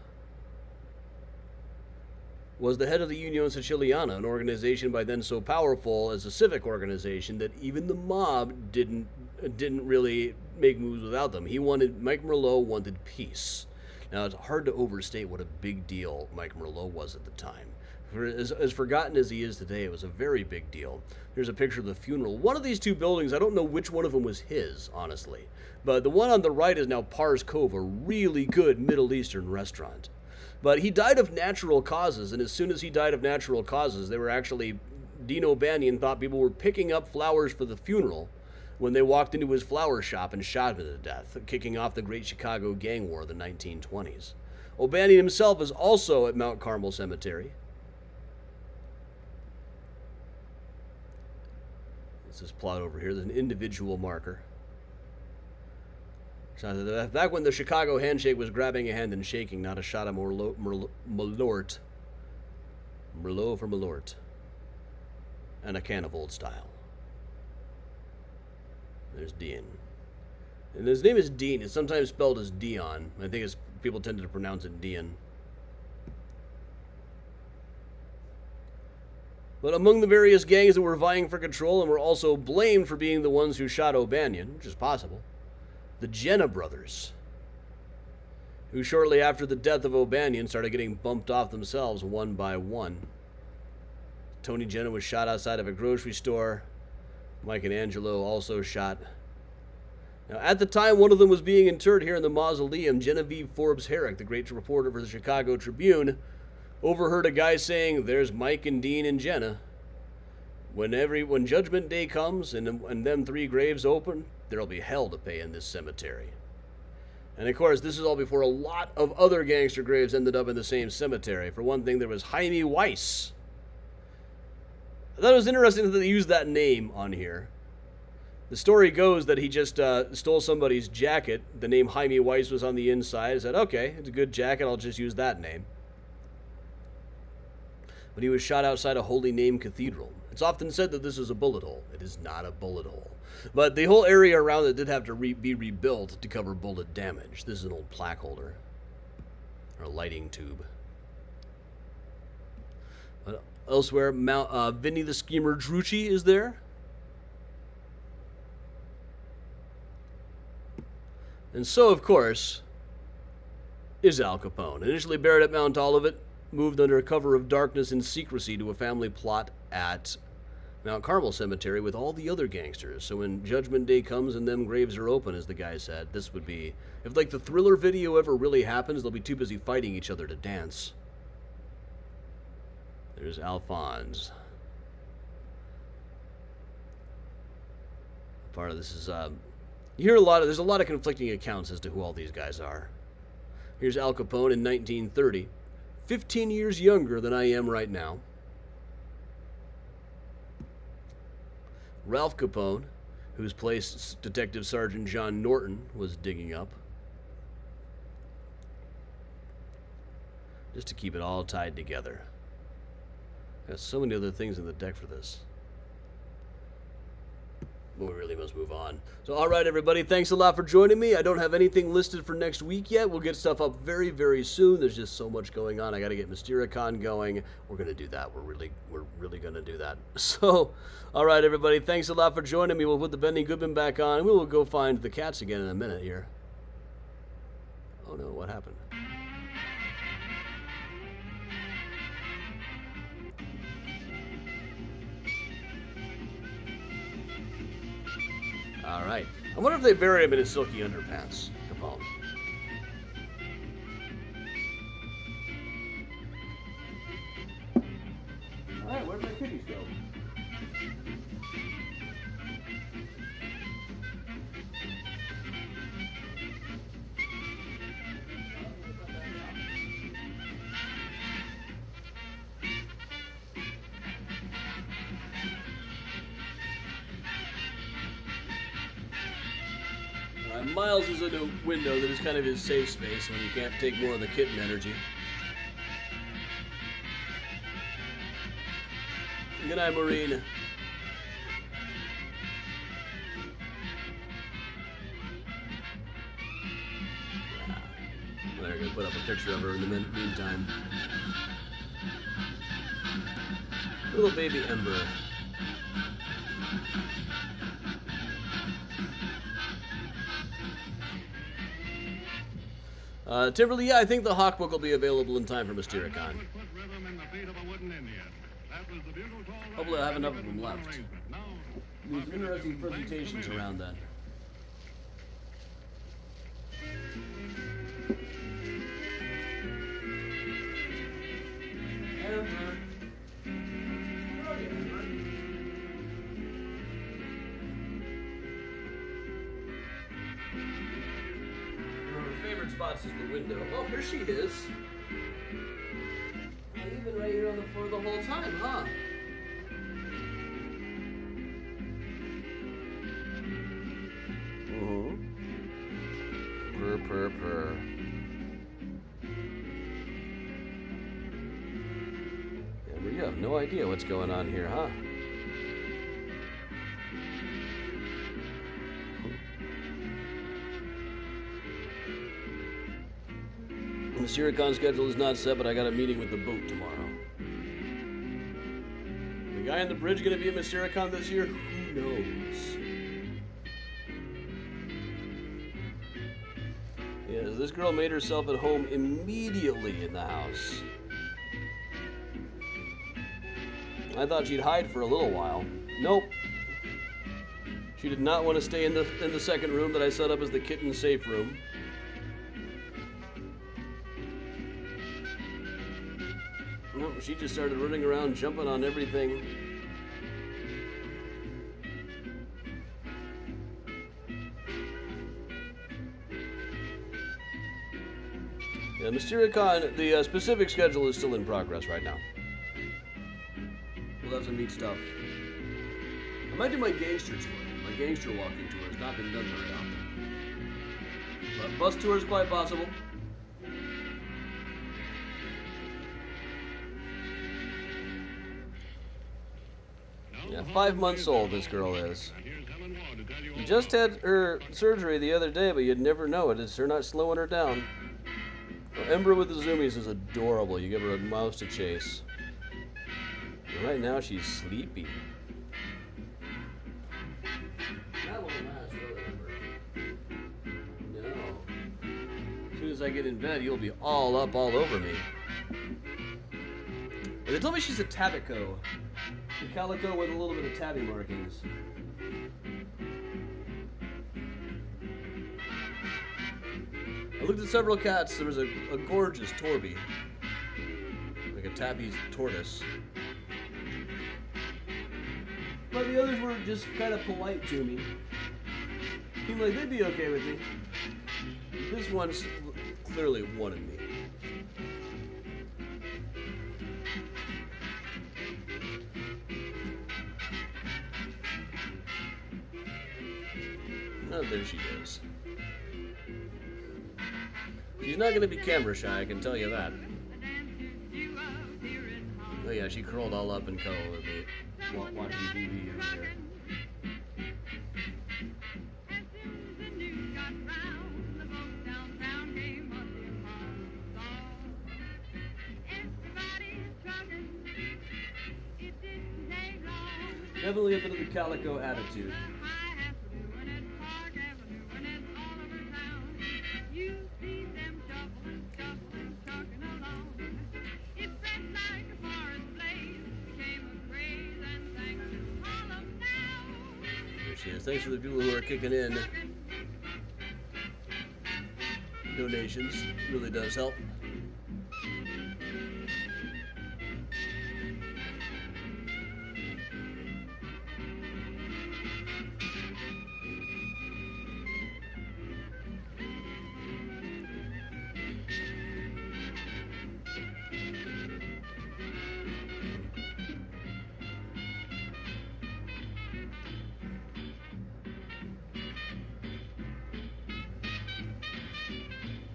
was the head of the Union Siciliana, an organization by then so powerful as a civic organization that even the mob didn't really make moves without them. Mike Merlot wanted peace. Now, it's hard to overstate what a big deal Mike Merlot was at the time. As forgotten as he is today, it was a very big deal. Here's a picture of the funeral. One of these two buildings, I don't know which one of them was his, honestly. But the one on the right is now Pars Cove, a really good Middle Eastern restaurant. But he died of natural causes, and as soon as he died of natural causes, Dean O'Banion thought people were picking up flowers for the funeral when they walked into his flower shop and shot him to death, kicking off the Great Chicago Gang War of the 1920s. O'Banion himself is also at Mount Carmel Cemetery. This is plot over here. There's an individual marker. Back when the Chicago handshake was grabbing a hand and shaking, not a shot of Merlot for Malort. And a can of Old Style. There's Dean. And his name is Dean. It's sometimes spelled as Dion. I think people tend to pronounce it Dean. But among the various gangs that were vying for control and were also blamed for being the ones who shot O'Banion, which is possible, the Jenna brothers, who shortly after the death of O'Banion started getting bumped off themselves one by one. Tony Jenna was shot outside of a grocery store. Mike and Angelo also shot. Now, at the time one of them was being interred here in the mausoleum, Genevieve Forbes Herrick, the great reporter for the Chicago Tribune, overheard a guy saying, "There's Mike and Dean and Jenna. When Judgment Day comes and them three graves open, there'll be hell to pay in this cemetery." And of course, this is all before a lot of other gangster graves ended up in the same cemetery. For one thing, there was Jaime Weiss. I thought it was interesting that they used that name on here. The story goes that he just stole somebody's jacket. The name Jaime Weiss was on the inside. He said, "Okay, it's a good jacket, I'll just use that name." But he was shot outside a Holy Name Cathedral. It's often said that this is a bullet hole. It is not a bullet hole. But the whole area around it did have to be rebuilt to cover bullet damage. This is an old plaque holder. Or a lighting tube. But elsewhere, Vinny the Schemer Drucci is there. And so, of course, is Al Capone. Initially buried at Mount Olivet, moved under cover of darkness and secrecy to a family plot at Mount Carmel Cemetery with all the other gangsters. So when Judgment Day comes and them graves are open, as the guy said, this would be, if like the Thriller video ever really happens, they'll be too busy fighting each other to dance. There's Alphonse. Part of this is you hear there's a lot of conflicting accounts as to who all these guys are. Here's Al Capone in 1930, 15 years younger than I am right now. Ralph Capone, whose place Detective Sergeant John Norton was digging up. Just to keep it all tied together. There's so many other things in the deck for this. But we really must move on. So, all right, everybody, thanks a lot for joining me. I don't have anything listed for next week yet. We'll get stuff up very, very soon. There's just so much going on. I got to get Mystericon going. We're going to do that. We're really going to do that. So, all right, everybody, thanks a lot for joining me. We'll put the Benny Goodman back on. We will go find the cats again in a minute here. Oh, no, what happened? All right. I wonder if they bury him in his silky underpants, Capone. All right, where'd my kitties go? Miles is in a window that is kind of his safe space when he can't take more of the kitten energy. Good night, Maureen. They're going to put up a picture of her in the meantime. Little baby Ember. Timberly, yeah, I think the Hawk book will be available in time for Mystericon. Hopefully I'll have enough of them left. There's interesting presentations around then. Spots is the window. Oh, here she is. Oh, you've been right here on the floor the whole time, huh? Purr, purr, purr. Yeah, but you have no idea what's going on here, huh? The Mystericon schedule is not set, but I got a meeting with the boat tomorrow. The guy on the bridge going to be at Mystericon this year? Who knows? Yes, this girl made herself at home immediately in the house. I thought she'd hide for a little while. Nope. She did not want to stay in the second room that I set up as the kitten safe room. Nope, she just started running around, jumping on everything. Yeah, Mystericon, the specific schedule is still in progress right now. We'll have some neat stuff. I might do my gangster tour. My gangster walking tour has not been done very often. But bus tour is quite possible. Yeah, 5 months old this girl is. She just had her surgery the other day, but you'd never know it. It's her not slowing her down. Well, Ember with the zoomies is adorable. You give her a mouse to chase. And right now she's sleepy. That won't last, will it, Ember? No. As soon as I get in bed, you'll be all up all over me. But they told me she's a tabico. A calico with a little bit of tabby markings. I looked at several cats. There was a gorgeous Torby. Like a tabby tortoise. But the others were just kind of polite to me. Seemed like they'd be okay with me. This one's clearly wanted me. Oh, there she is. She's not going to be camera shy, I can tell you that. Oh yeah, she curled all up and cuddled with me watching TV over here. Definitely a bit of the calico attitude. There she is. Thanks for the people who are kicking in. Donations really does help.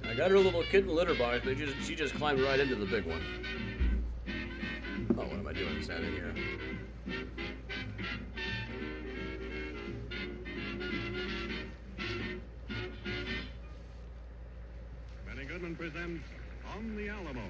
I got her little kitten litter box, but she just climbed right into the big one. Oh, what am I doing standing here? Benny Goodman presents On the Alamo.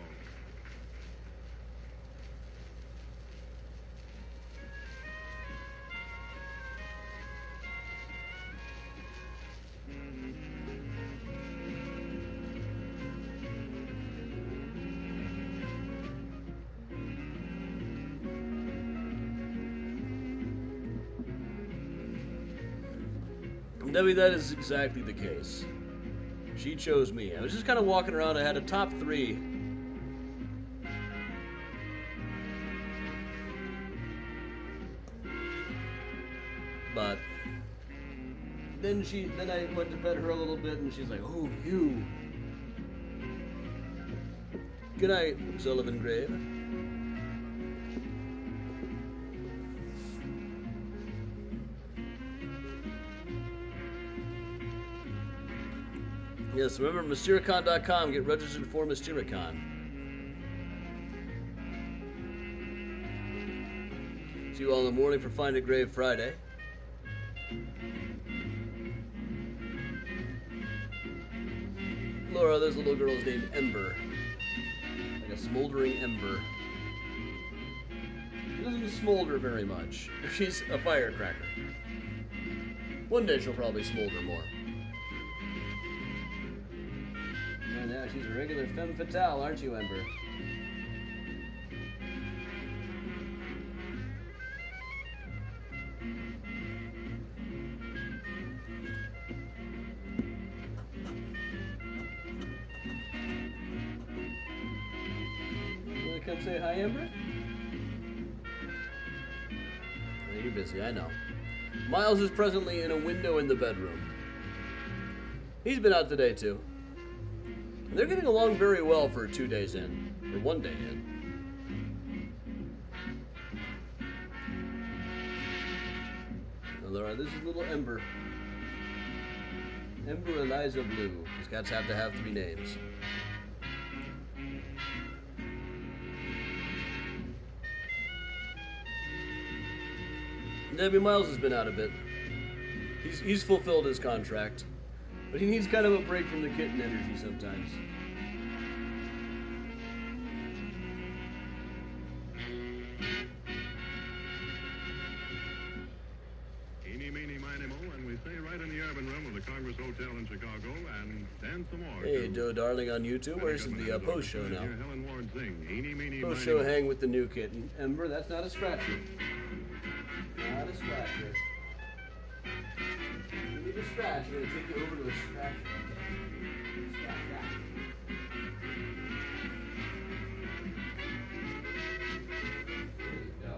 Debbie, that is exactly the case. She chose me. I was just kind of walking around. I had a top 3. But then I went to pet her a little bit, and she's like, "Oh, you." Good night, Sullivan Grave. Yes, remember MysterioCon.com. Get registered for MysterioCon. See you all in the morning for Find a Grave Friday. Laura, there's a little girl's named Ember. Like a smoldering ember. She doesn't smolder very much. She's a firecracker. One day she'll probably smolder more. And now she's a regular femme fatale, aren't you, Ember? You wanna come say hi, Ember? Oh, you're busy, I know. Miles is presently in a window in the bedroom. He's been out today, too. They're getting along very well for 2 days in, or 1 day in. Laura, this is little Ember. Ember Eliza Blue. These cats have to have 3 names. Debbie, Miles has been out a bit. He's fulfilled his contract. But he needs kind of a break from the kitten energy sometimes. Eeny, meeny, miny, mo, and we stay right in the urban room of the Congress Hotel in Chicago and dance some more. Hey, Joe Darling on YouTube. Where's the post show now? Helen Ward sing, Eeny, meeny, Post miny, show mo. hang with the new kitten. Ember, that's not a scratcher. Not a scratcher. You need a scratch. We're going to take you over to a scratcher. Scratch that. There you go.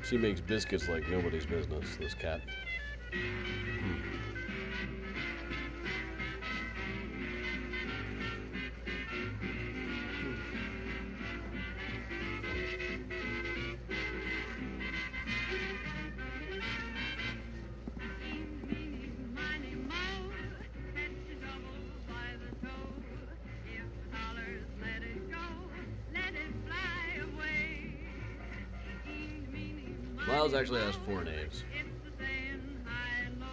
She makes biscuits like nobody's business, this cat. Miny Mo, catch a double by the toe. If the dollars let it go, let it fly away. Miles actually has 4 names. It's the saying high and low.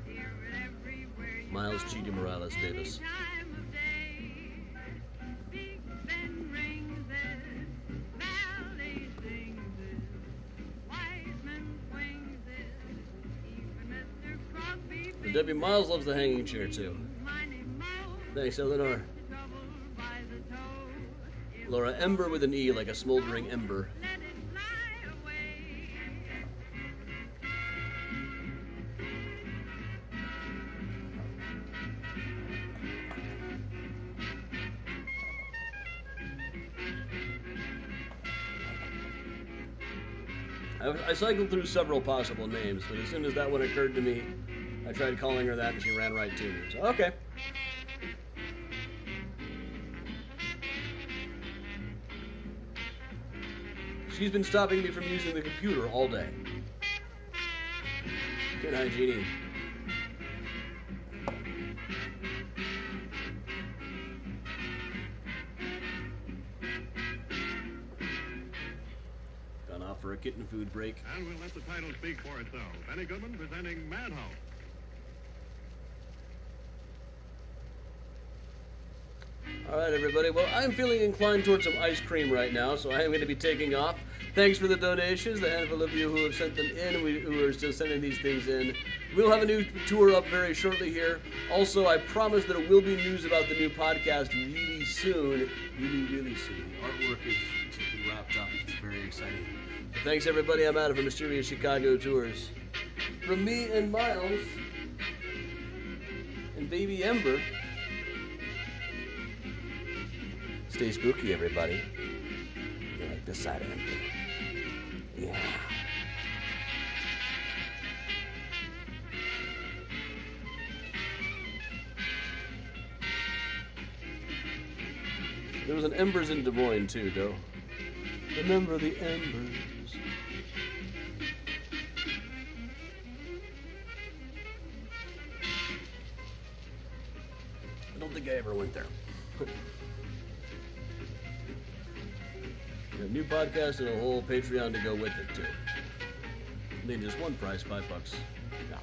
Hear it everywhere you Miles go. Chidi Morales Davis. Any time of day. Big Ben rings it, Valley sings it, wise men swings it, even Mr. Crosby And Debbie Miles loves the hanging chair too. Miny Mo, Thanks, Eleanor. trouble by the toe. If Laura Ember with an E, like a smoldering ember. let it fly away. I cycled through several possible names, but as soon as that one occurred to me, I tried calling her that and she ran right to me. So, okay. She's been stopping me from using the computer all day. Good night, Jeannie. Gone off for a kitten food break. And we'll let the title speak for itself. Benny Goodman presenting Madhouse. All right, everybody. Well, I'm feeling inclined towards some ice cream right now, so I am going to be taking off. Thanks for the donations, the handful of you who have sent them in, who are still sending these things in. We'll have a new tour up very shortly here. Also, I promise that it will be news about the new podcast really soon. Really soon. The artwork is just been wrapped up. It's very exciting. But thanks, everybody. I'm out of Mysterious Chicago Tours. From me and Miles and Baby Ember. Stay spooky, everybody. You like this side of Ember? Yeah. There was an Embers in Des Moines, too, though. Remember the Embers. I don't think I ever went there. A new podcast and a whole Patreon to go with it, too. I mean, just one price, $5. Yeah.